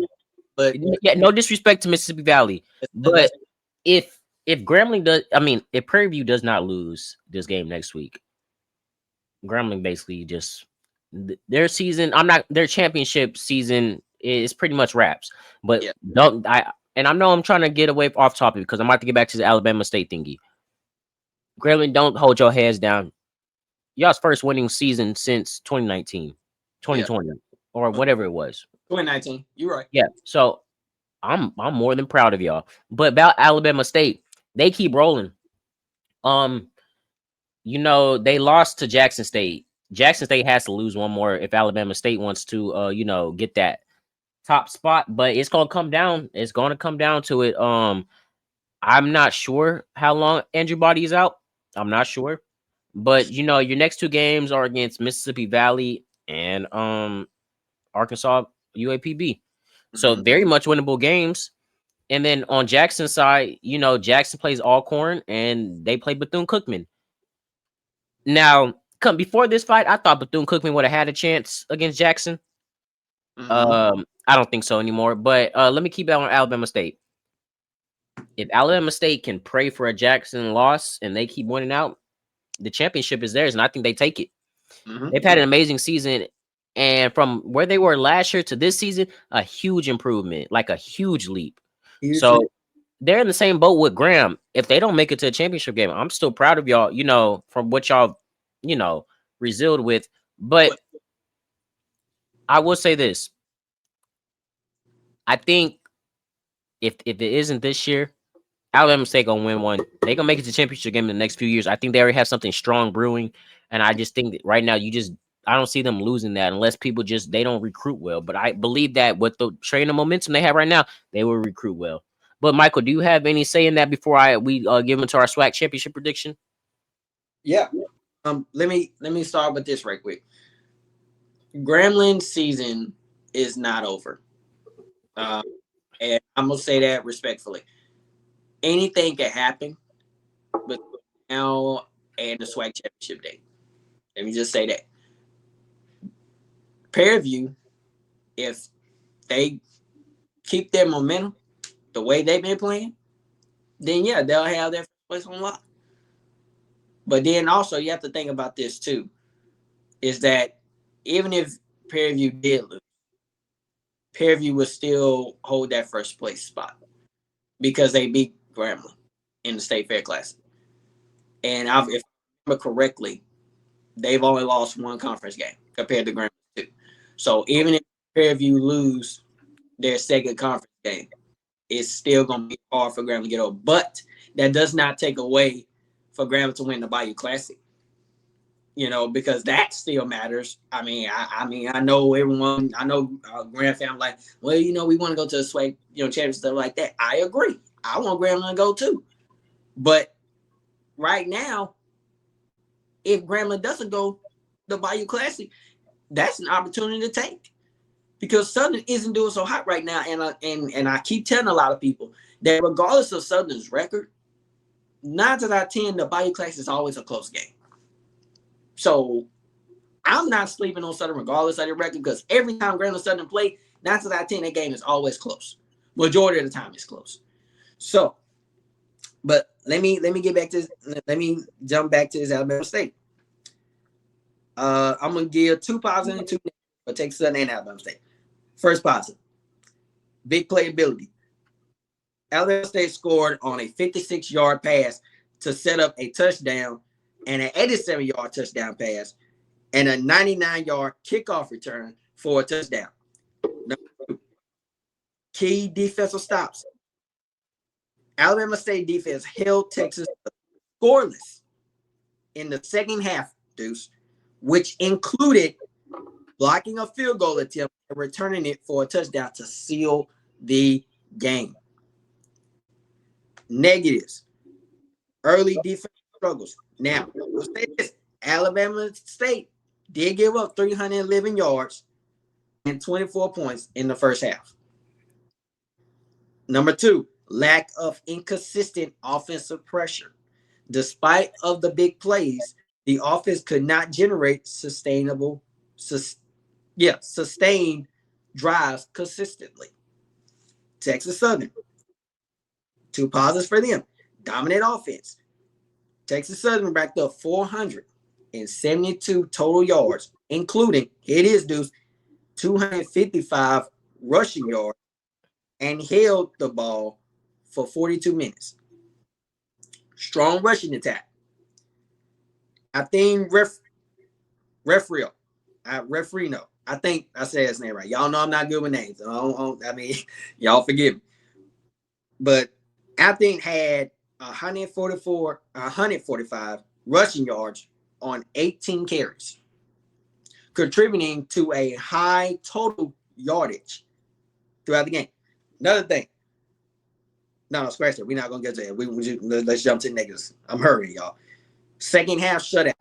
Yeah, no disrespect to Mississippi Valley, but if Grambling does, I mean, if Prairie View does not lose this game next week, Grambling basically just their season. Their championship season is pretty much wraps. But Yeah. I know I'm trying to get away off topic because I'm about to get back to the Alabama State thingy. Grambling, don't hold your heads down. Y'all's first winning season since 2019, 2020, or whatever it was. 2019. You're right. Yeah. So I'm more than proud of y'all. But about Alabama State, they keep rolling. They lost to Jackson State. Jackson State has to lose one more if Alabama State wants to get that top spot, but it's gonna come down. It's gonna come down to it. I'm not sure how long Andrew Body is out. I'm not sure. But your next two games are against Mississippi Valley and Arkansas UAPB. So very much winnable games. And then on Jackson's side, Jackson plays Alcorn and they play Bethune-Cookman. Now, before this fight, I thought Bethune-Cookman would have had a chance against Jackson. I don't think so anymore. But let me keep it on Alabama State. If Alabama State can pray for a Jackson loss and they keep winning out, the championship is theirs, and I think they take it. They've had an amazing season, and from where they were last year to this season, a huge improvement, like a huge leap. They're in the same boat with Graham. If they don't make it to a championship game, I'm still proud of y'all, from what y'all, resiled with. But I will say this. I think if it isn't this year, Alabama State gonna win one. They gonna make it to the championship game in the next few years. I think they already have something strong brewing, and I just think that right now I don't see them losing that unless people they don't recruit well. But I believe that with the training momentum they have right now, they will recruit well. But Michael, do you have any say in that before we give into our SWAC championship prediction? Yeah. Let me start with this right quick. Grambling's season is not over. And I'm gonna say that respectfully. Anything can happen between now and the SWAC championship day. Let me just say that. Prairie View, if they keep their momentum the way they've been playing, then yeah, they'll have their place on lock. But then also you have to think about this too, is that even if Prairie View did lose, Prairie View would still hold that first place spot because they beat Grambling in the State Fair Classic. And if I remember correctly, they've only lost one conference game compared to Grambling 2. So even if Fairview lose their second conference game, it's still going to be hard for Grambling to get over. But that does not take away for Grambling to win the Bayou Classic. You know, because that still matters. I mean, I know everyone. I know Grand family like, well, you know, we want to go to a swag, championship stuff like that. I agree. I want Grambling to go too. But right now, if Grambling doesn't go the Bayou Classic, that's an opportunity to take, because Southern isn't doing so hot right now. And I keep telling a lot of people that regardless of Southern's record, 9 out of 10, the Bayou Classic is always a close game. So I'm not sleeping on Southern regardless of their record, because every time Grambling Southern play, 9 out of 10, that game is always close. Majority of the time it's close. So, but let me get back to this. Let me jump back to this Alabama State. I'm gonna give 2 positive and 2 negative for Texas Southern and Alabama State. First positive, big playability. Alabama State scored on a 56-yard pass to set up a touchdown, and an 87-yard touchdown pass, and a 99-yard kickoff return for a touchdown. Number 2, key defensive stops. Alabama State defense held Texas scoreless in the second half, Deuce, which included blocking a field goal attempt and returning it for a touchdown to seal the game. Negatives, early defense struggles. Now, let's say this. Alabama State did give up 311 yards and 24 points in the first half. Number 2, lack of inconsistent offensive pressure. Despite of the big plays, the offense could not generate sustained drives consistently. Texas Southern, 2 positives for them. Dominant offense. Texas Southern racked up 472 total yards, including, it is Deuce, 255 rushing yards, and held the ball for 42 minutes. Strong rushing attack. I think Refrino. I think I said his name right. Y'all know I'm not good with names. I mean, y'all forgive me. But I think had 145 rushing yards on 18 carries, contributing to a high total yardage throughout the game. Another thing. No, scratch that. We're not going to get to that. Let's jump to the negatives. I'm hurrying, y'all. Second half shutout.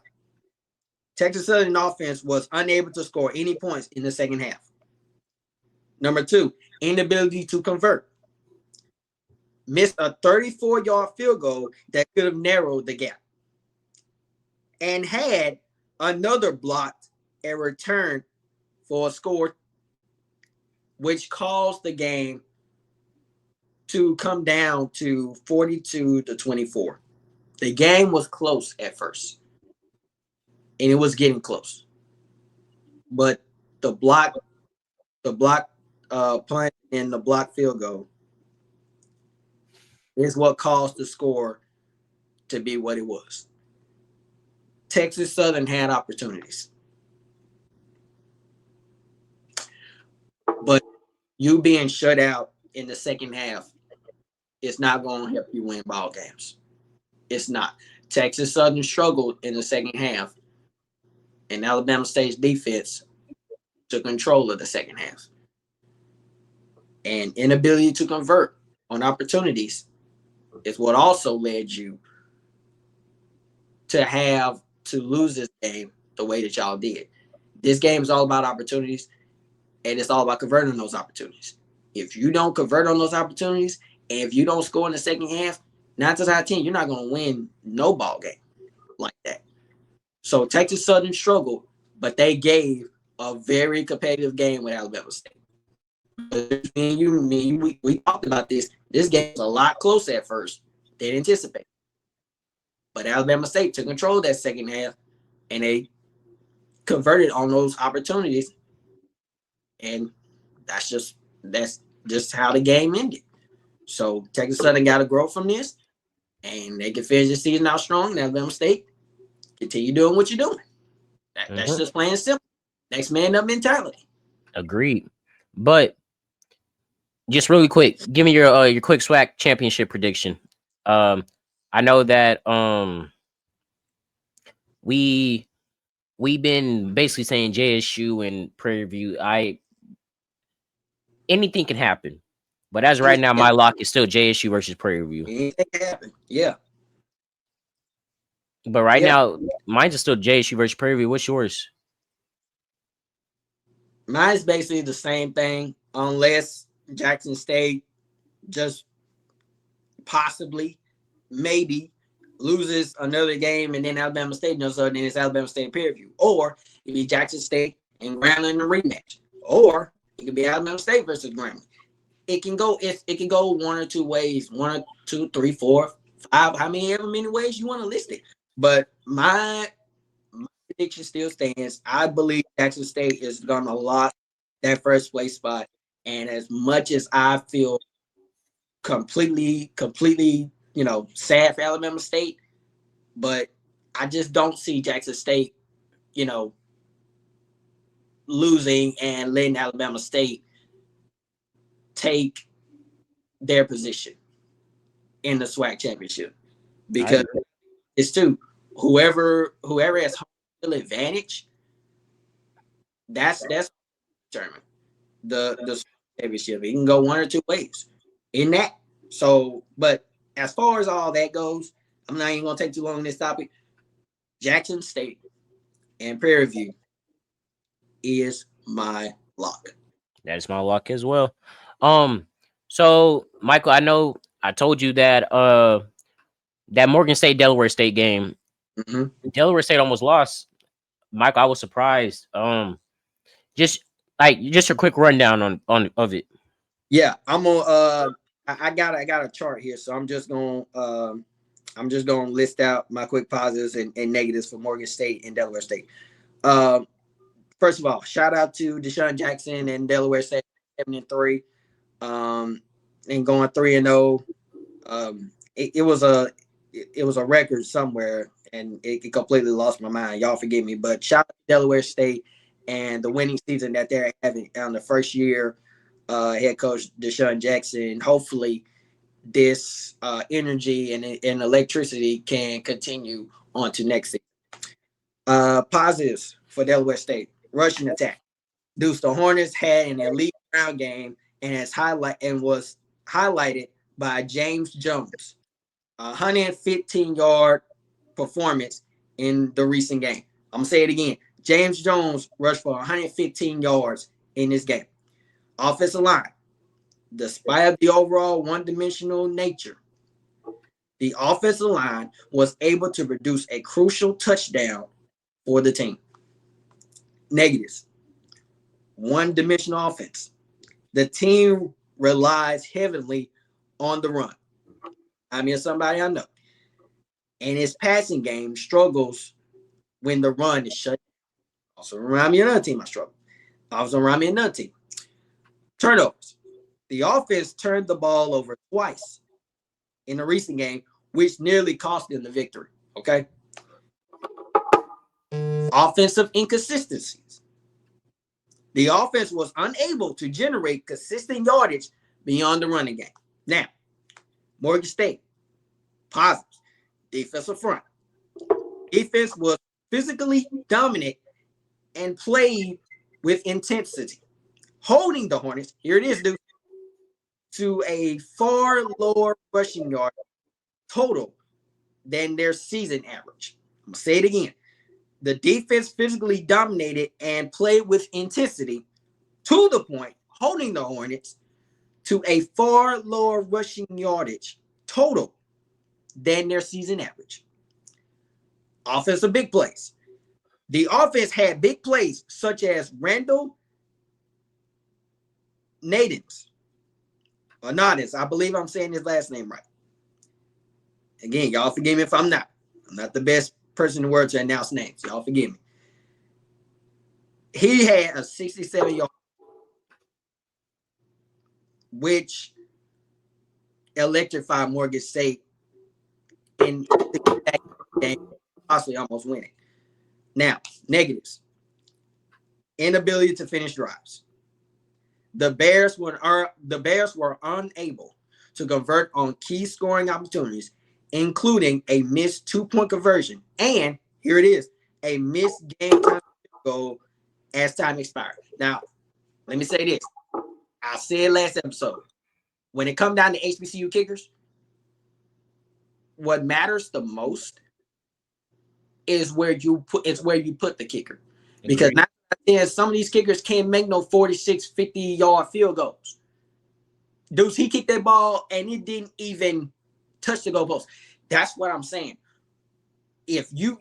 Texas Southern offense was unable to score any points in the second half. Number 2, inability to convert. Missed a 34-yard field goal that could have narrowed the gap, and had another blocked and return for a score, which caused the game to come down to 42-24. The game was close at first, and it was getting close, but the block punt and the block field goal is what caused the score to be what it was. Texas Southern had opportunities, but you being shut out in the second half is not going to help you win ball games. It's not. Texas Southern struggled in the second half, and Alabama State's defense took control of the second half. And inability to convert on opportunities is what also led you to lose this game the way that y'all did. This game is all about opportunities, and it's all about converting those opportunities. If you don't convert on those opportunities, and if you don't score in the second half, 9 out of 10, you're not going to win no ball game like that. So Texas Southern struggled, but they gave a very competitive game with Alabama State. We talked about this. This game was a lot closer at first than anticipated. But Alabama State took control of that second half, and they converted on those opportunities. And that's just how the game ended. So Texas Southern got to grow from this, and they can finish the season out strong. And Alabama State, continue doing what you're doing. That's just plain and simple. Next man up mentality. Agreed. But just really quick, give me your quick SWAC championship prediction. I know that we've been basically saying JSU and Prairie View. Anything can happen, but as of right now, my lock is still JSU versus Prairie View. Anything can happen. Yeah. But right now, mine's still JSU versus Prairie View. What's yours? Mine's basically the same thing, unless Jackson State just possibly, maybe loses another game, and then Alabama State does so, and then it's Alabama State and Prairie View. Or it be Jackson State and Grambling in a rematch. Or it could be Alabama State versus Grambling. It can go one or two ways, 1 or 2, 3, 4, 5, however many ways you want to list it. But my prediction still stands. I believe Jackson State is gonna lock that first place spot. And as much as I feel completely, sad for Alabama State, but I just don't see Jackson State, losing and letting Alabama State take their position in the SWAC championship, because it's two. Whoever has home field advantage, that's determined the championship. It can go one or two ways in that. So, but as far as all that goes, I'm not even gonna take too long on this topic. Jackson State and Prairie View is my lock. That is my lock as well. So Michael, I know I told you that that Morgan State Delaware State game, Delaware State almost lost. Michael, I was surprised. Just a quick rundown on of it. Yeah, I'm gonna I got a chart here, so I'm just gonna list out my quick positives and negatives for Morgan State and Delaware State. First of all, shout out to Deshaun Jackson and Delaware State 7-3, and going 3-0. It was a record somewhere, and it completely lost my mind. Y'all forgive me, but shout out to Delaware State and the winning season that they're having on the first year. Head coach Deshaun Jackson. Hopefully, this energy and electricity can continue on to next season. Positives for Delaware State: rushing attack. Deuce the Hornets had an elite ground game and was highlighted by James Jones, 115-yard performance in the recent game. I'm gonna say it again. James Jones rushed for 115 yards in this game. Offensive line, despite the overall one-dimensional nature, the offensive line was able to produce a crucial touchdown for the team. Negatives: one-dimensional offense. The team relies heavily on the run. I mean, somebody I know. And his passing game struggles when the run is shut down. Also remind me of another team I struggle. Also remind me of another team. Turnovers. The offense turned the ball over twice in the recent game, which nearly cost them the victory. Okay. Offensive inconsistencies. The offense was unable to generate consistent yardage beyond the running game. Now, Morgan State, positives. Defensive front. Defense was physically dominant and played with intensity, holding the Hornets, here it is, dude, to a far lower rushing yard total than their season average. I'm going to say it again. The defense physically dominated and played with intensity to the point, holding the Hornets to a far lower rushing yardage total than their season average. Offensive big plays. The offense had big plays such as Randall Nadins. I believe I'm saying his last name right. Again, y'all forgive me if I'm not. I'm not the best person in the world to announce names. Y'all forgive me. He had a 67-yard, which electrified Morgan State in the game, possibly almost winning. Now, negatives. Inability to finish drives. The Bears were unable to convert on key scoring opportunities, including a missed 2-point conversion. And here it is, a missed game time goal as time expired. Now, let me say this. I said last episode, when it comes down to HBCU kickers, what matters the most is where you put the kicker. Because now some of these kickers can't make no 46, 50-yard field goals. Deuce, he kicked that ball and it didn't even touch the goalpost. That's what I'm saying. If you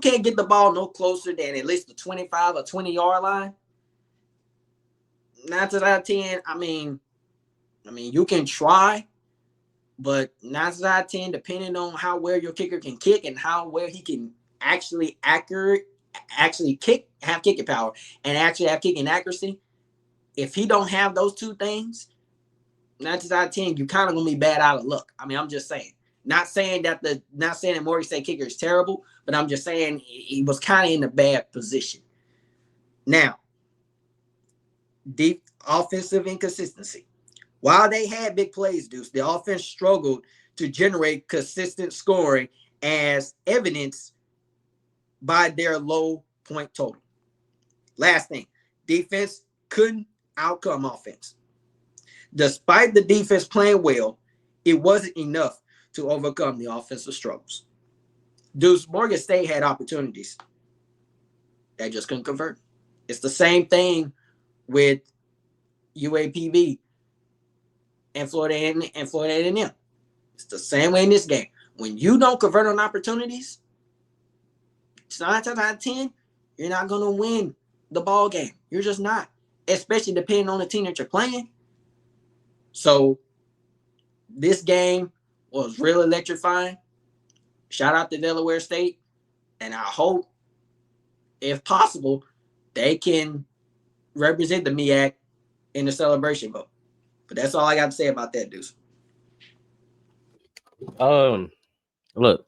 can't get the ball no closer than at least the 25 or 20-yard line, 9 out of 10, I mean, you can try, but 9 out of 10, depending on how well your kicker can kick and how well he can actually kick, have kicking power, and actually have kicking accuracy, if he don't have those two things, 9 out of 10, you're kind of gonna be bad out of luck. I mean, I'm just saying. Not saying that Morgan State kicker is terrible, but I'm just saying he was kind of in a bad position. Now, deep offensive inconsistency. While they had big plays, Deuce, the offense struggled to generate consistent scoring, as evidenced by their low point total. Last thing, defense couldn't outcome offense. Despite the defense playing well, it wasn't enough to overcome the offensive struggles. Deuce, Morgan State had opportunities. They just couldn't convert. It's the same thing with UAPB and Florida A&M. It's the same way in this game. When you don't convert on opportunities, 9 out of 10, you're not going to win the ball game. You're just not, especially depending on the team that you're playing. So this game was really electrifying. Shout out to Delaware State. And I hope, if possible, they can represent the MEAC in the Celebration Bowl. But that's all I got to say about that, Deuce. Look,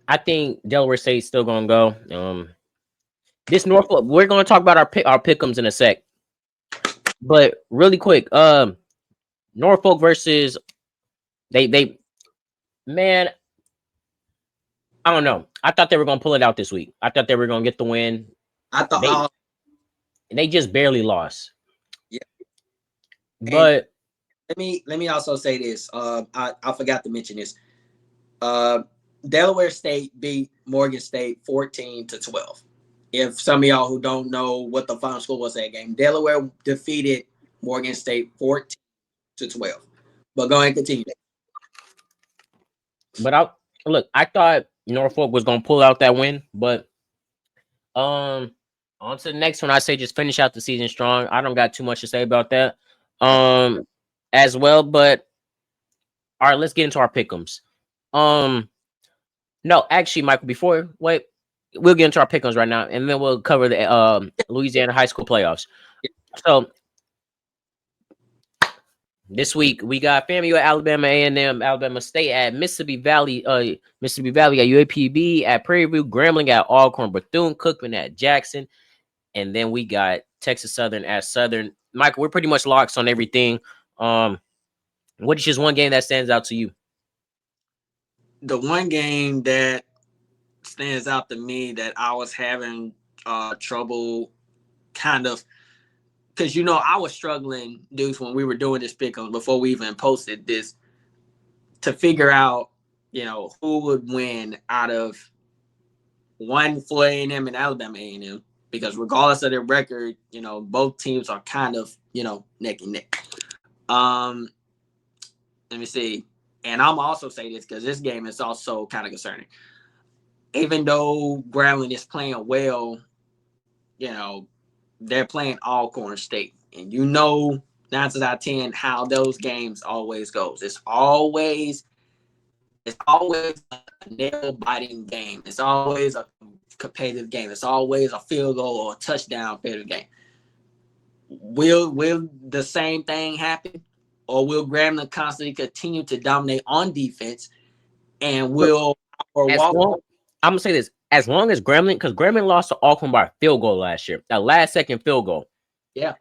I think Delaware State's still gonna go. This Norfolk, we're gonna talk about our pick'ems in a sec. But really quick, Norfolk versus man, I don't know. I thought they were gonna pull it out this week. I thought they were gonna get the win. I thought they just barely lost. Yeah. But let me also say this. I forgot to mention this. Delaware State beat Morgan State 14-12. If some of y'all who don't know what the final score was that game, Delaware defeated Morgan State 14-12. But go ahead and continue. But I thought Norfolk was gonna pull out that win, but on to the next one. I say just finish out the season strong. I don't got too much to say about that. As well, but all right, let's get into our pick'ems. No, actually, Michael, we'll get into our pick'ems right now, and then we'll cover the Louisiana high school playoffs. So this week we got FAMU at Alabama A&M, Alabama State at Mississippi Valley at UAPB, at Prairie View, Grambling at Alcorn, Bethune-Cookman at Jackson, and then we got Texas Southern at Southern. Michael, we're pretty much locked on everything. What is just one game that stands out to you? The one game that stands out to me that I was having trouble kind of, because I was struggling, Deuce, when we were doing this pick'em before we even posted this, to figure out who would win out of one Florida A&M and Alabama A&M, because regardless of their record, both teams are kind of neck and neck. Let me see. And I'm also say this because this game is also kind of concerning. Even though Grambling is playing well, they're playing Alcorn State. And 9 out of 10 how those games always goes. It's always a nail-biting game. It's always a competitive game. It's always a field goal or a touchdown competitive game. Will the same thing happen? Or will Grambling constantly continue to dominate on defense? And I'm gonna say this: as long as because Grambling lost to Auckland by a field goal last year, a last-second field goal. Yeah.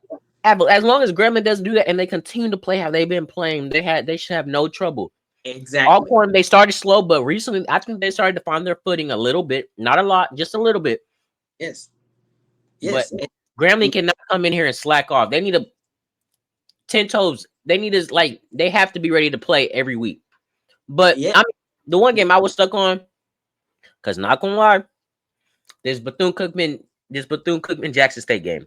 As long as Grambling doesn't do that and they continue to play how they've been playing, they should have no trouble. Exactly. Alcorn, they started slow, but recently I think they started to find their footing a little bit. Not a lot, just a little bit. Yes. But Yes. Grambling cannot come in here and slack off. They need 10 toes. They need to they have to be ready to play every week. But Yeah. I mean, the one game I was stuck on, because not gonna lie, this Bethune-Cookman Jackson State game.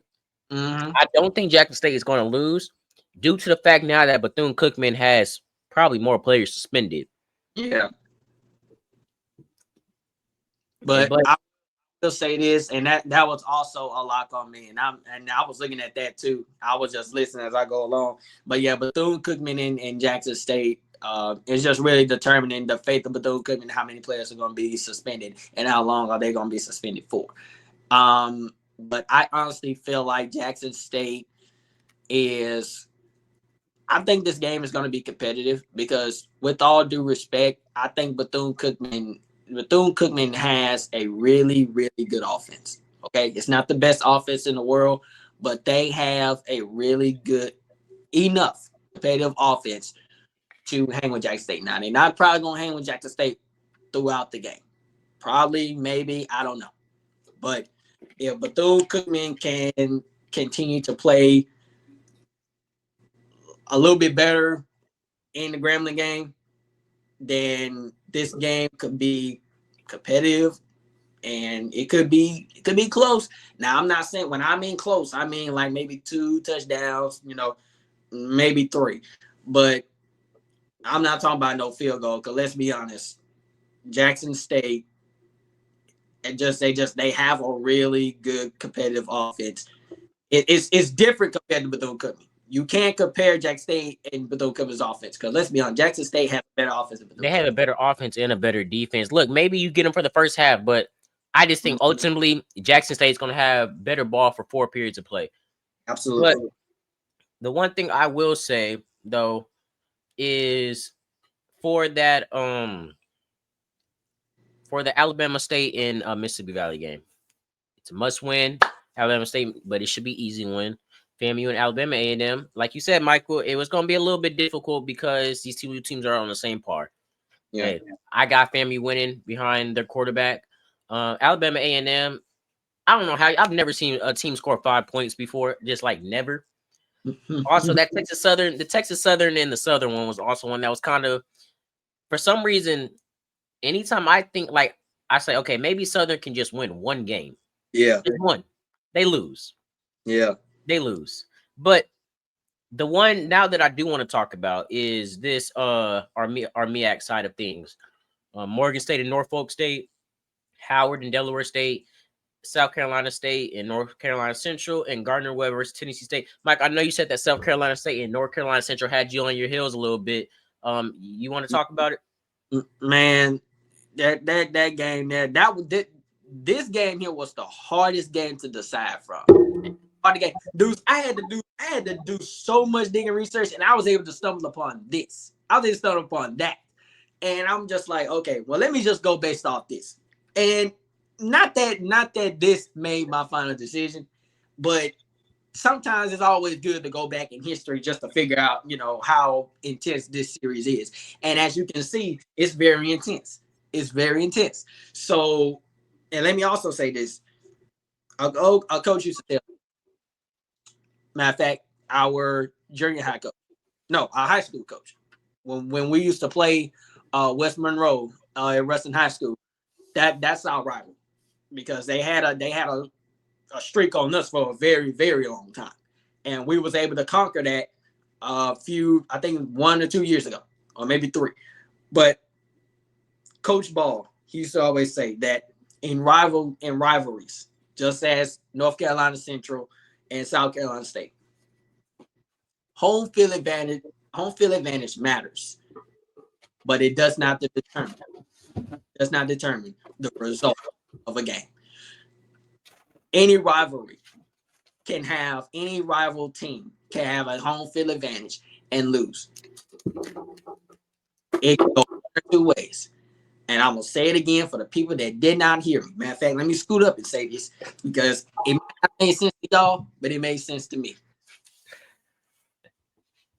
Mhm. I don't think Jackson State is going to lose due to the fact now that Bethune-Cookman has probably more players suspended. Yeah. But I will say this, and that was also a lock on me, and I was looking at that too. I was just listening as I go along. But yeah, Bethune-Cookman and Jackson State is just really determining the fate of Bethune-Cookman, how many players are going to be suspended, and how long are they going to be suspended for. But I honestly feel like Jackson State I think this game is going to be competitive because, with all due respect, I think Bethune-Cookman has a really, really good offense. Okay, it's not the best offense in the world, but they have a really good, enough competitive offense to hang with Jackson State. Now, they're not probably going to hang with Jackson State throughout the game. Probably, maybe, I don't know. But if Bethune-Cookman can continue to play a little bit better in the Grambling game, then this game could be competitive and it could be close. Now, I'm not saying, when I mean close, I mean like maybe 2 touchdowns, maybe 3. But I'm not talking about no field goal, because let's be honest, Jackson State, they have a really good competitive offense. It's different compared to Bethune-Cookman. You can't compare Jackson State and Bethune-Cookman's offense, because let's be honest, Jackson State has a better offense than Bethune-Cookman. They have a better offense and a better defense. Look, maybe you get them for the first half, but I just think ultimately Jackson State is going to have better ball for 4 periods of play. Absolutely. But the one thing I will say though is for the Alabama State and Mississippi Valley game, it's a must win. Alabama State, but it should be easy win. FAMU and Alabama A&M, like you said, Michael, it was going to be a little bit difficult because these 2 teams are on the same par. Yeah. Hey, I got FAMU winning behind their quarterback. Alabama A&M, I don't know how. I've never seen a team score 5 points before, just like never. Also, that the Texas Southern and the Southern one was also one that was kind of, for some reason, anytime I think, like, I say, okay, maybe Southern can just win one game. Yeah. Just one. They lose. Yeah. They lose. But the one now that I do want to talk about is this our MEAC side of things. Morgan State and Norfolk State, Howard and Delaware State, South Carolina State and North Carolina Central, and Gardner-Webb versus Tennessee State. Mike, I know you said that South Carolina State and North Carolina Central had you on your heels a little bit. You want to talk about it? Man, that game there, this game here was the hardest game to decide from. Hard game. Deuce, I had to do so much digging research, and I was able to stumble upon this. I was able to stumble upon that. And I'm just like, okay, well, let me just go based off this. And not that this made my final decision, but sometimes it's always good to go back in history just to figure out, how intense this series is. And as you can see, it's very intense. It's very intense. So, and let me also say this. A coach used to tell me, matter of fact, our junior high coach, no, our high school coach, when we used to play West Monroe at Ruston High School, that's our rival, because they had a streak on us for a very, very long time, and we was able to conquer that I think 1 or 2 years ago, or maybe 3. But Coach Ball, he used to always say that in rivalries, just as North Carolina Central and South Carolina State, home field advantage matters, but it does not determine the result of a game. Any rival team can have a home field advantage and lose. It can go 2 ways. And I'm going to say it again for the people that did not hear me. Matter of fact, let me scoot up and say this because it might not make sense to y'all, but it made sense to me.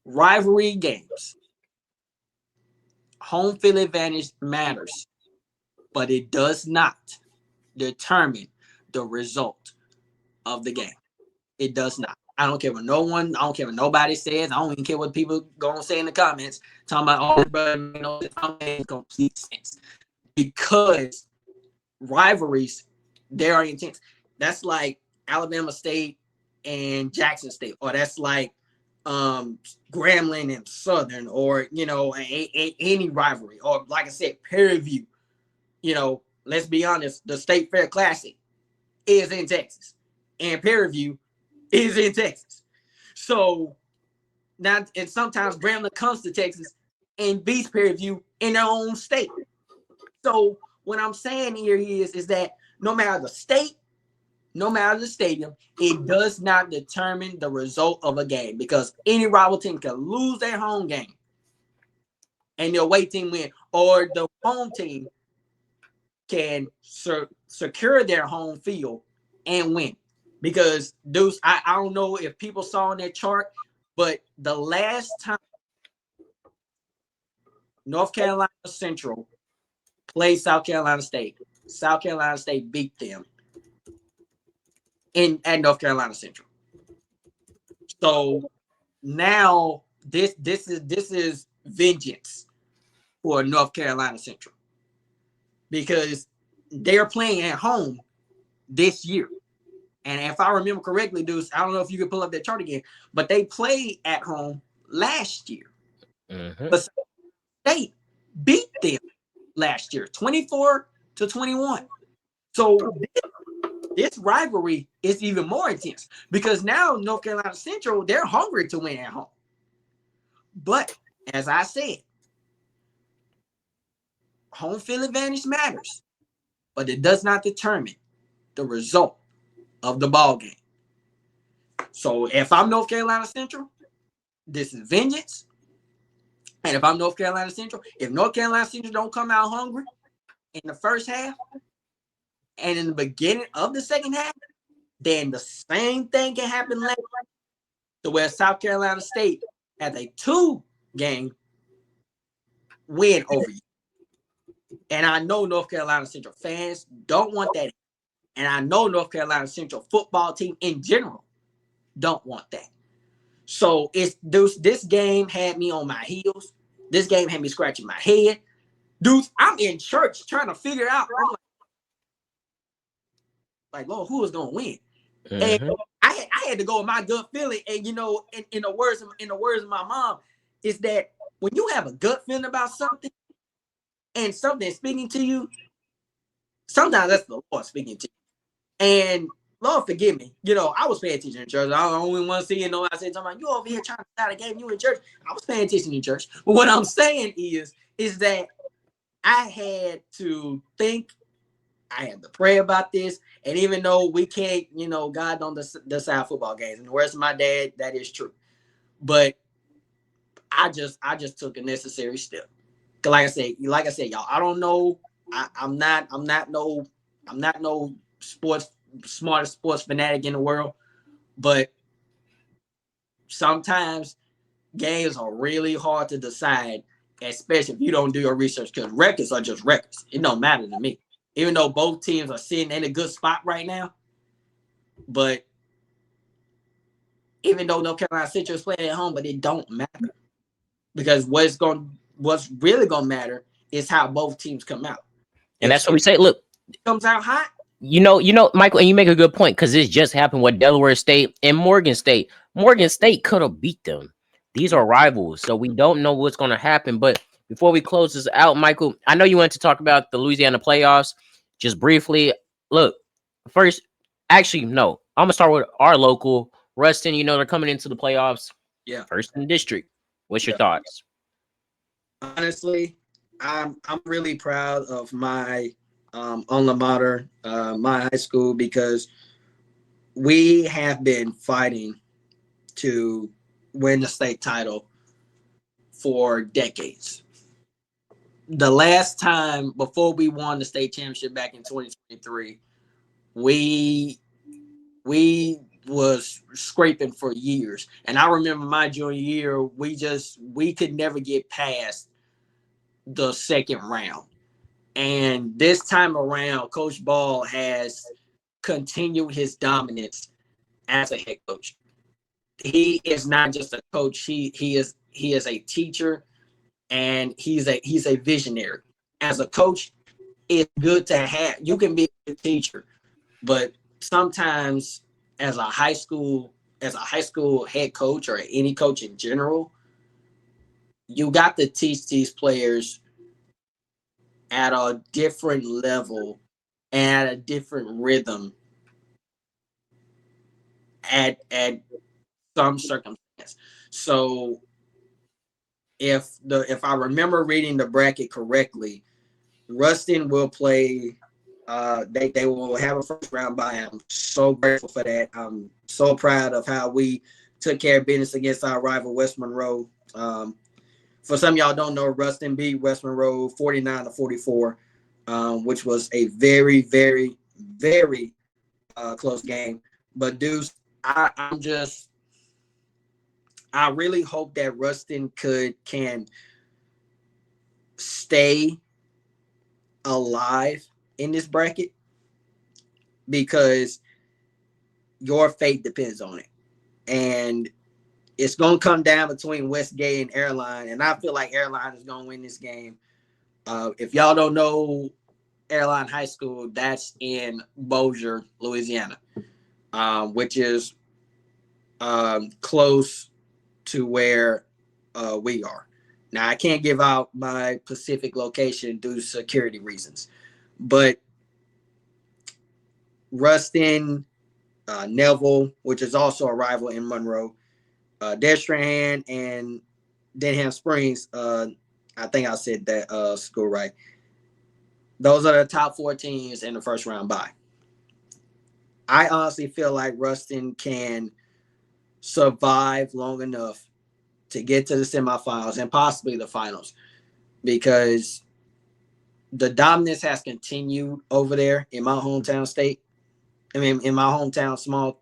Rivalry games. Home field advantage matters, but it does not determine the result of the game. It does not. I don't care what I don't care what nobody says. I don't even care what people go and say in the comments. Talking about, oh, brother, you know, it makes complete sense. Because rivalries, they are intense. That's like Alabama State and Jackson State, or that's like Grambling and Southern, or, you know, any rivalry, or like I said, Prairie View. You know, let's be honest, the State Fair Classic is in Texas, and Prairie View is in Texas. So now, and sometimes Grambling comes to Texas and beats Prairie View in their own state. So what I'm saying here is that no matter the state, no matter the stadium, it does not determine the result of a game, because any rival team can lose their home game and the away team win, or the home team can secure their home field and win. Because Deuce, I don't know if people saw on that chart, but the last time North Carolina Central played South Carolina State beat them at North Carolina Central. So now this is vengeance for North Carolina Central, because they're playing at home this year. And if I remember correctly, Deuce, I don't know if you could pull up that chart again, but they played at home last year. Mm-hmm. But State beat them last year, 24-21. So this rivalry is even more intense, because now North Carolina Central, they're hungry to win at home. But as I said, home field advantage matters, but it does not determine the result of the ball game. So if I'm North Carolina Central, this is vengeance. And if I'm North Carolina Central, if North Carolina Central don't come out hungry in the first half and in the beginning of the second half, then the same thing can happen later, to where South Carolina State has a 2-game win over you. And I know North Carolina Central fans don't want that. And I know North Carolina Central football team in general don't want that. So this game had me on my heels. This game had me scratching my head. Dude, I'm in church trying to figure out. I'm like, Lord, who is going to win? Mm-hmm. And I had to go with my gut feeling. And, you know, in the words of my mom, is that when you have a gut feeling about something and something is speaking to you, sometimes that's the Lord speaking to you. And Lord forgive me, you know, I was paying attention in church. I don't even want to see, you know, I said, you over here trying to start a game, you in church. I was paying attention in church. But what I'm saying is that I had to think, I had to pray about this. And even though we can't, you know, God don't decide football games. In the words of my dad, that is true. But I just took a necessary step. Like I said, y'all, I don't know. I'm not no smartest sports fanatic in the world, but sometimes games are really hard to decide, especially if you don't do your research, because records are just records. It don't matter to me, even though both teams are sitting in a good spot right now. But even though North Carolina Central is playing at home, but it don't matter, because what's really gonna matter is how both teams come out. And that's what we say. Look, comes out hot. You know, Michael, and you make a good point, because this just happened with Delaware State and Morgan State. Morgan State could have beat them. These are rivals, so we don't know what's going to happen. But before we close this out, Michael, I know you wanted to talk about the Louisiana playoffs just briefly. Look, first, actually, no, I'm going to start with our local, Ruston. You know, they're coming into the playoffs. Yeah. First in the district. What's your thoughts? Honestly, I'm really proud of my alma mater, my high school, because we have been fighting to win the state title for decades. the last time before we won the state championship back in 2023, we was scraping for years. And I remember my junior year, we could never get past the second round. And this time around, Coach Ball has continued his dominance as a head coach. He is not just a coach, he is a teacher, and he's a visionary. As a coach, it's good to have, you can be a teacher, but sometimes as a high school head coach or any coach in general, you got to teach these players at a different level and at a different rhythm at some circumstance. So if I remember reading the bracket correctly, Ruston will play. They will have a first round bye. I'm so grateful for that. I'm so proud of how we took care of business against our rival West Monroe. For some of y'all don't know, Ruston beat West Monroe 49-44, which was a very, very, very close game. But Deuce, I really hope that Ruston can stay alive in this bracket, because your fate depends on it. And it's going to come down between Westgate and Airline, and I feel like Airline is going to win this game. If y'all don't know Airline High School, that's in Bossier, Louisiana, which is close to where we are. Now, I can't give out my specific location due to security reasons, but Ruston, Neville, which is also a rival in Monroe, Destrehan, and Denham Springs, I think I said that school right. Those are the top 4 teams in the first round bye. I honestly feel like Ruston can survive long enough to get to the semifinals and possibly the finals, because the dominance has continued over there in my hometown state. I mean, in my hometown, small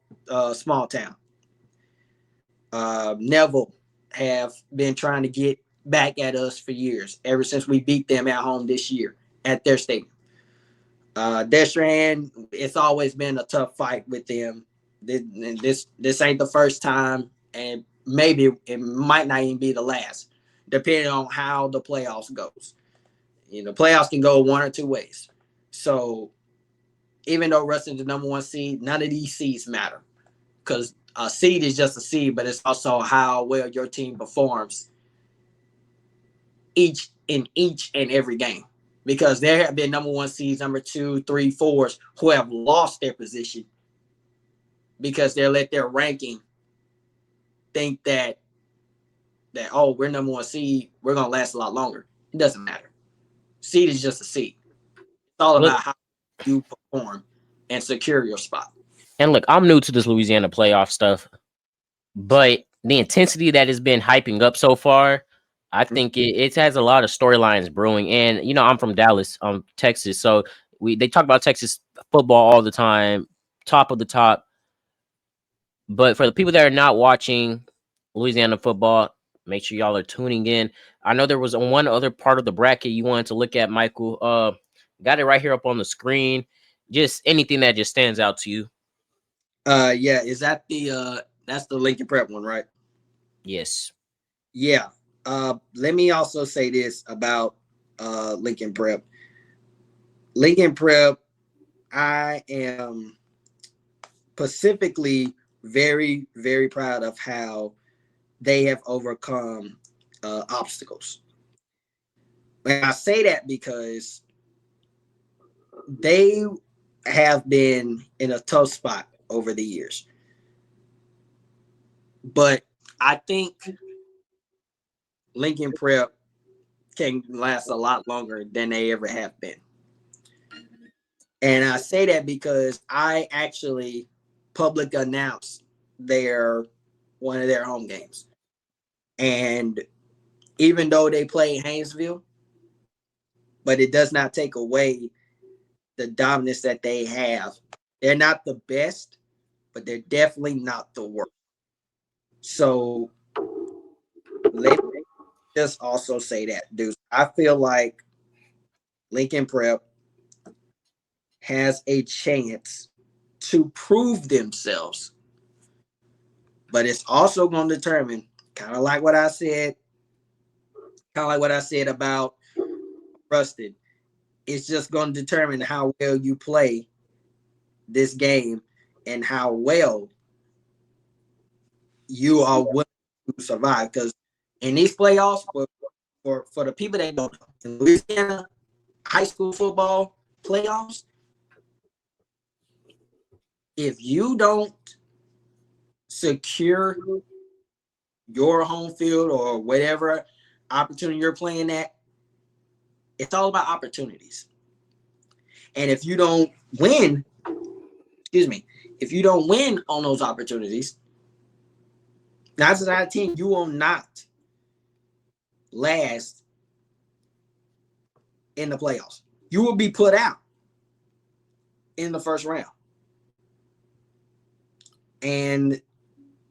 town. Neville have been trying to get back at us for years, ever since we beat them at home this year at their stadium. Destrehan, it's always been a tough fight with them. This ain't the first time, and maybe it might not even be the last, depending on how the playoffs goes. You know, playoffs can go one or two ways. So even though Ruston's the number 1 seed, none of these seeds matter, because a seed is just a seed, but it's also how well your team performs each and every game. Because there have been number 1 seeds, number 2, 3, 4s who have lost their position because they let their ranking think that oh, we're number 1 seed, we're gonna last a lot longer. It doesn't matter. Seed is just a seed. It's all about how you perform and secure your spot. And look, I'm new to this Louisiana playoff stuff, but the intensity that has been hyping up so far, I think it has a lot of storylines brewing. And you know, I'm from Dallas, Texas, so they talk about Texas football all the time, top of the top. But for the people that are not watching Louisiana football, make sure y'all are tuning in. I know there was one other part of the bracket you wanted to look at, Michael. Got it right here up on the screen. Just anything that just stands out to you. Yeah, is that that's the Lincoln Prep one, right? Yes. Yeah. Let me also say this about Lincoln Prep. Lincoln Prep, I am specifically very, very proud of how they have overcome obstacles. And I say that because they have been in a tough spot over the years. But I think Lincoln Prep can last a lot longer than they ever have been. And I say that because I actually public announced one of their home games. And even though they played Haynesville, but it does not take away the dominance that they have. They're not the best, but they're definitely not the worst. So let me just also say that, dude. I feel like Lincoln Prep has a chance to prove themselves, but it's also going to determine, kind of like what I said about Rusted. It's just going to determine how well you play this game and how well you are willing to survive. Because in these playoffs, for the people that don't know, in Louisiana high school football playoffs, if you don't secure your home field or whatever opportunity you're playing at, it's all about opportunities. And if you don't win, if you don't win on those opportunities, 9 out of 10, you will not last in the playoffs. You will be put out in the first round. And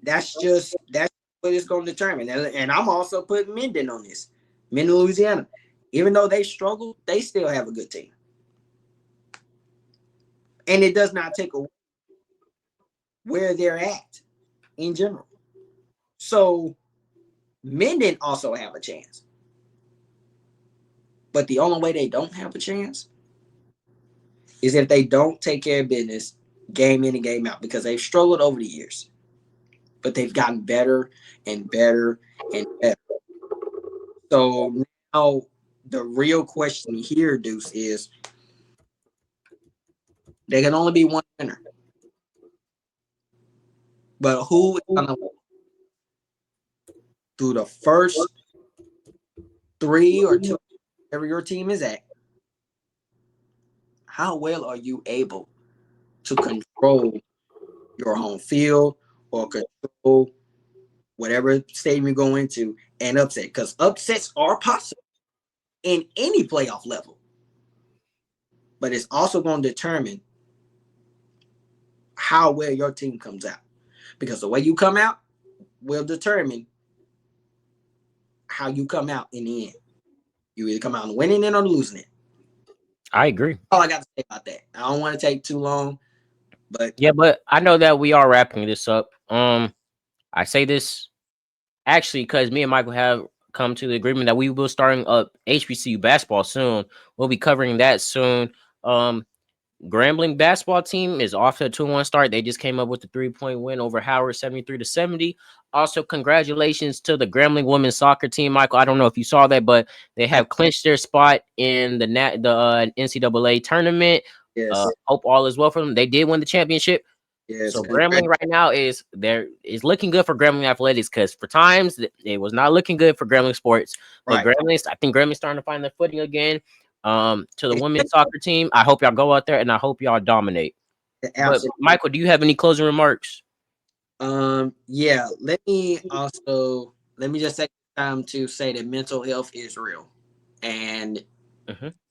that's what it's going to determine. And I'm also putting Minden on this. Minden, Louisiana. Even though they struggle, they still have a good team. And it does not take away where they're at in general. So Minden also have a chance. But the only way they don't have a chance is if they don't take care of business game in and game out, because they've struggled over the years. But they've gotten better and better and better. So now the real question here, Deuce, is there can only be one winner. But who is going to win? Through the first 3 or 2, wherever your team is at, how well are you able to control your home field or control whatever stadium you go into and upset? Because upsets are possible in any playoff level. But it's also going to determine how well your team comes out. Because the way you come out will determine how you come out in the end. You either come out winning it or losing it. I agree. All I got to say about that. I don't want to take too long, but Yeah, but I know that we are wrapping this up. I say this actually because me and Michael have come to the agreement that we will starting up HBCU basketball soon. We'll be covering that soon. Grambling basketball team is off to a 2-1 start. They just came up with a 3-point win over Howard, 73-70. Also, congratulations to the Grambling women's soccer team, Michael. I don't know if you saw that, but they have clinched their spot in the NCAA tournament. yes, Hope all is well for them. They did win the championship. yes. So Grambling right now is looking good for Grambling athletics, because for times it was not looking good for Grambling sports. But Right. I think Grambling's starting to find their footing again. To the women's soccer team, I hope y'all go out there and I hope y'all dominate. Absolutely. But Michael, do you have any closing remarks? Yeah. Let me just take time to say that mental health is real, and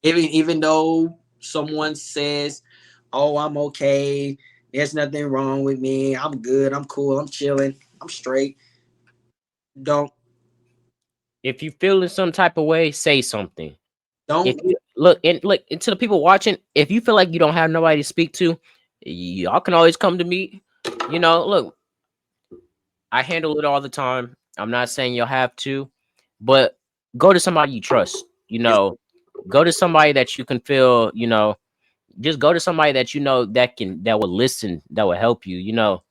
even though someone says, "Oh, I'm okay. There's nothing wrong with me. I'm good. I'm cool. I'm chilling. I'm straight." Don't If you feel in some type of way, say something. If don't you look and to the people watching, if you feel like you don't have nobody to speak to, y'all can always come to me. Look, I handle it all the time. I'm not saying you'll have to, but go to somebody you trust. Go to somebody that you can feel. Just go to somebody that that will listen, that will help you. Your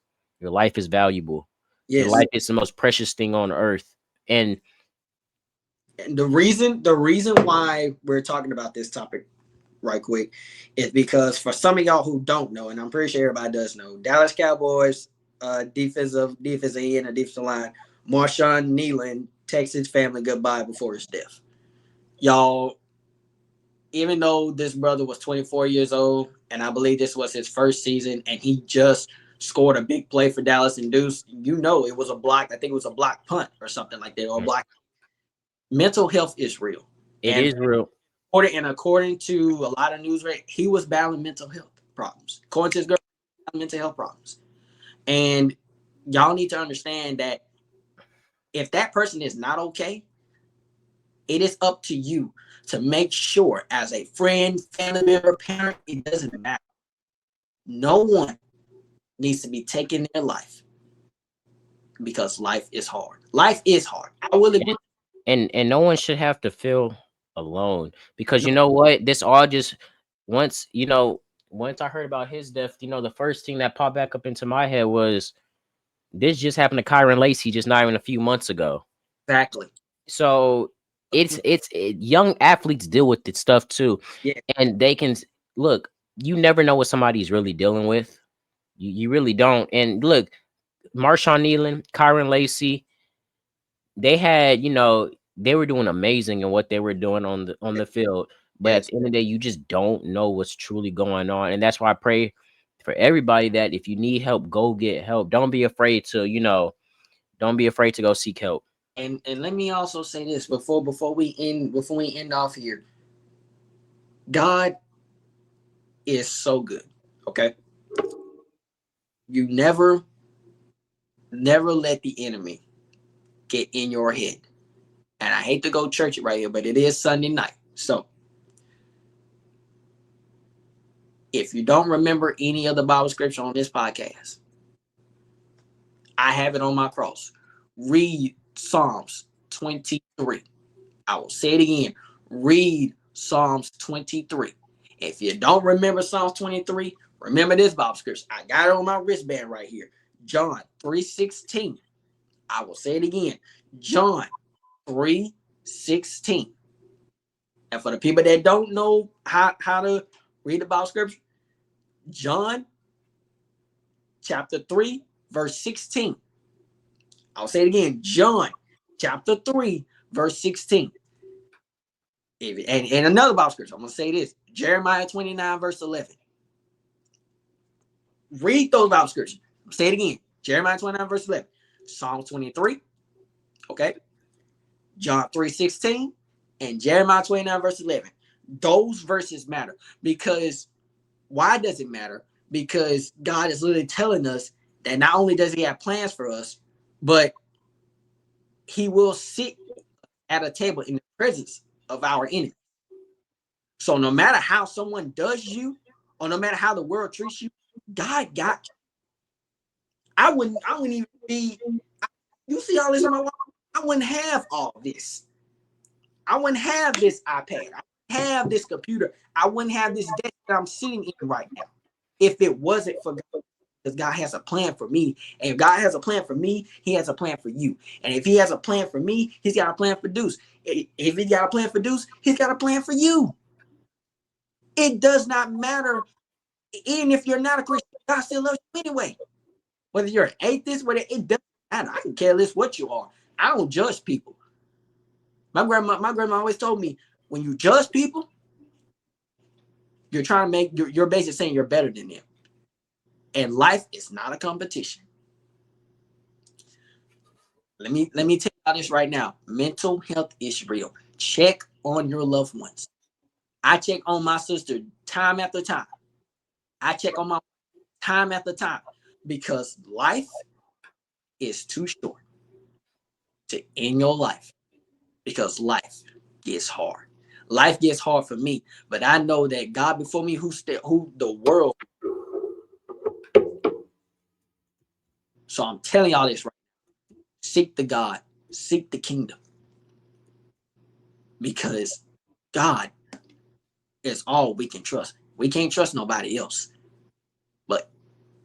life is valuable. Your yes. life is the most precious thing on earth. And And the reason why we're talking about this topic right quick is because for some of y'all who don't know, and I'm pretty sure everybody does know, Dallas Cowboys defensive end and defensive line, Marshawn Nealon texted his family goodbye before his death. Y'all, even though this brother was 24 years old, and I believe this was his first season, and he just scored a big play for Dallas and Deuce, it was a block. I think it was a block punt or something like that, or a block. Mental health is real. it is real. according to a lot of news, right, he was battling mental health problems. According to his girl, mental health problems. And y'all need to understand that if that person is not okay, it is up to you to make sure, as a friend, family member, parent, it doesn't matter. No one needs to be taking their life because life is hard. Life is hard. I will agree. And no one should have to feel alone, because you know what? This all just once I heard about his death, the first thing that popped back up into my head was this just happened to Kyron Lacey just not even a few months ago. Exactly. So young athletes deal with this stuff too. Yeah. And they can look, you never know what somebody's really dealing with. You really don't. And look, Marshawn Nealon, Kyron Lacey, they had, they were doing amazing in what they were doing on the field. But at the end of the day, you just don't know what's truly going on. And that's why I pray for everybody that if you need help, go get help. Don't be afraid to, don't be afraid to go seek help. And let me also say this before we end off here. God is so good. Okay. You never let the enemy get in your head. And I hate to go church it right here, but it is Sunday night. So if you don't remember any of the Bible scripture on this podcast, I have it on my cross. Read Psalms 23. I will say it again. Read Psalms 23. If you don't remember Psalms 23, remember this Bible scripture. I got it on my wristband right here. John 3:16. I will say it again. John 3:16. And for the people that don't know how to read the Bible scripture, John chapter 3, verse 16. I'll say it again. John chapter 3, verse 16. And another Bible scripture, I'm going to say this. Jeremiah 29, verse 11. Read those Bible scriptures. I'll say it again. Jeremiah 29, verse 11. Psalm 23. Okay. John 3:16 and Jeremiah 29, verse 11. Those verses matter. Because why does it matter? Because God is literally telling us that not only does he have plans for us, but he will sit at a table in the presence of our enemies. So no matter how someone does you, or no matter how the world treats you, God got you. I wouldn't even be, you see all this on my wall? I wouldn't have all this. I wouldn't have this iPad. I wouldn't have this computer. I wouldn't have this desk that I'm sitting in right now if it wasn't for God. Because God has a plan for me. And if God has a plan for me, he has a plan for you. And if he has a plan for me, he's got a plan for Deuce. If he got a plan for Deuce, he's got a plan for you. It does not matter. Even if you're not a Christian, God still loves you anyway. Whether you're an atheist, it doesn't matter. I can care less what you are. I don't judge people. My grandma always told me, when you judge people, you're trying to make, you're basically saying you're better than them. And life is not a competition. Let me tell you this right now. Mental health is real. Check on your loved ones. I check on my sister time after time. I check on my time after time, because life is too short to end your life, because life gets hard. Life gets hard for me, but I know that God before me, who the world. So I'm telling y'all this right now. Seek the God, seek the kingdom, because God is all we can trust. We can't trust nobody else. But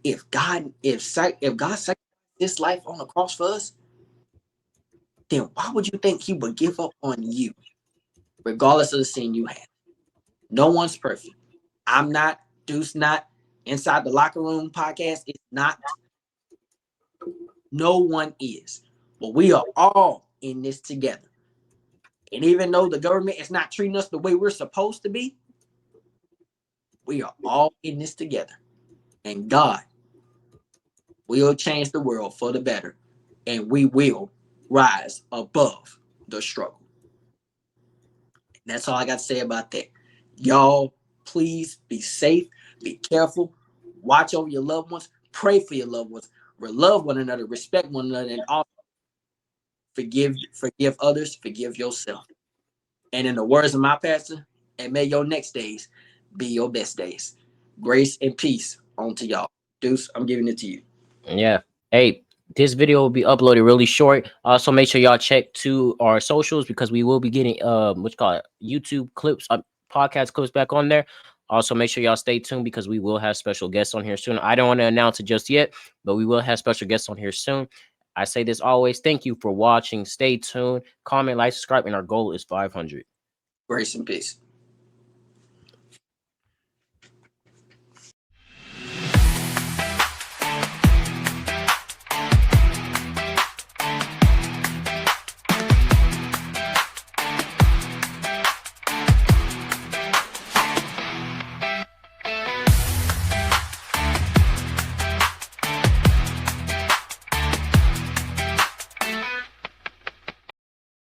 if God sacrificed this life on the cross for us, then why would you think he would give up on you, regardless of the sin you have? No one's perfect. I'm not. Deuce not. Inside the Locker Room podcast is not. No one is. But we are all in this together. And even though the government is not treating us the way we're supposed to be, we are all in this together. And God will change the world for the better. And we will rise above the struggle. That's all I got to say about that. Y'all, please be safe, be careful, watch over your loved ones, pray for your loved ones, love one another, respect one another, and also forgive others, forgive yourself. And in the words of my pastor, and may your next days be your best days. Grace and peace on to y'all. Deuce, I'm giving it to you. Yeah. Hey, this video will be uploaded really short. Also, make sure y'all check to our socials because we will be getting what's called YouTube clips, podcast clips back on there. Also, make sure y'all stay tuned because we will have special guests on here soon. I don't want to announce it just yet, but we will have special guests on here soon. I say this always. Thank you for watching. Stay tuned. Comment, like, subscribe, and our goal is 500. Grace and peace.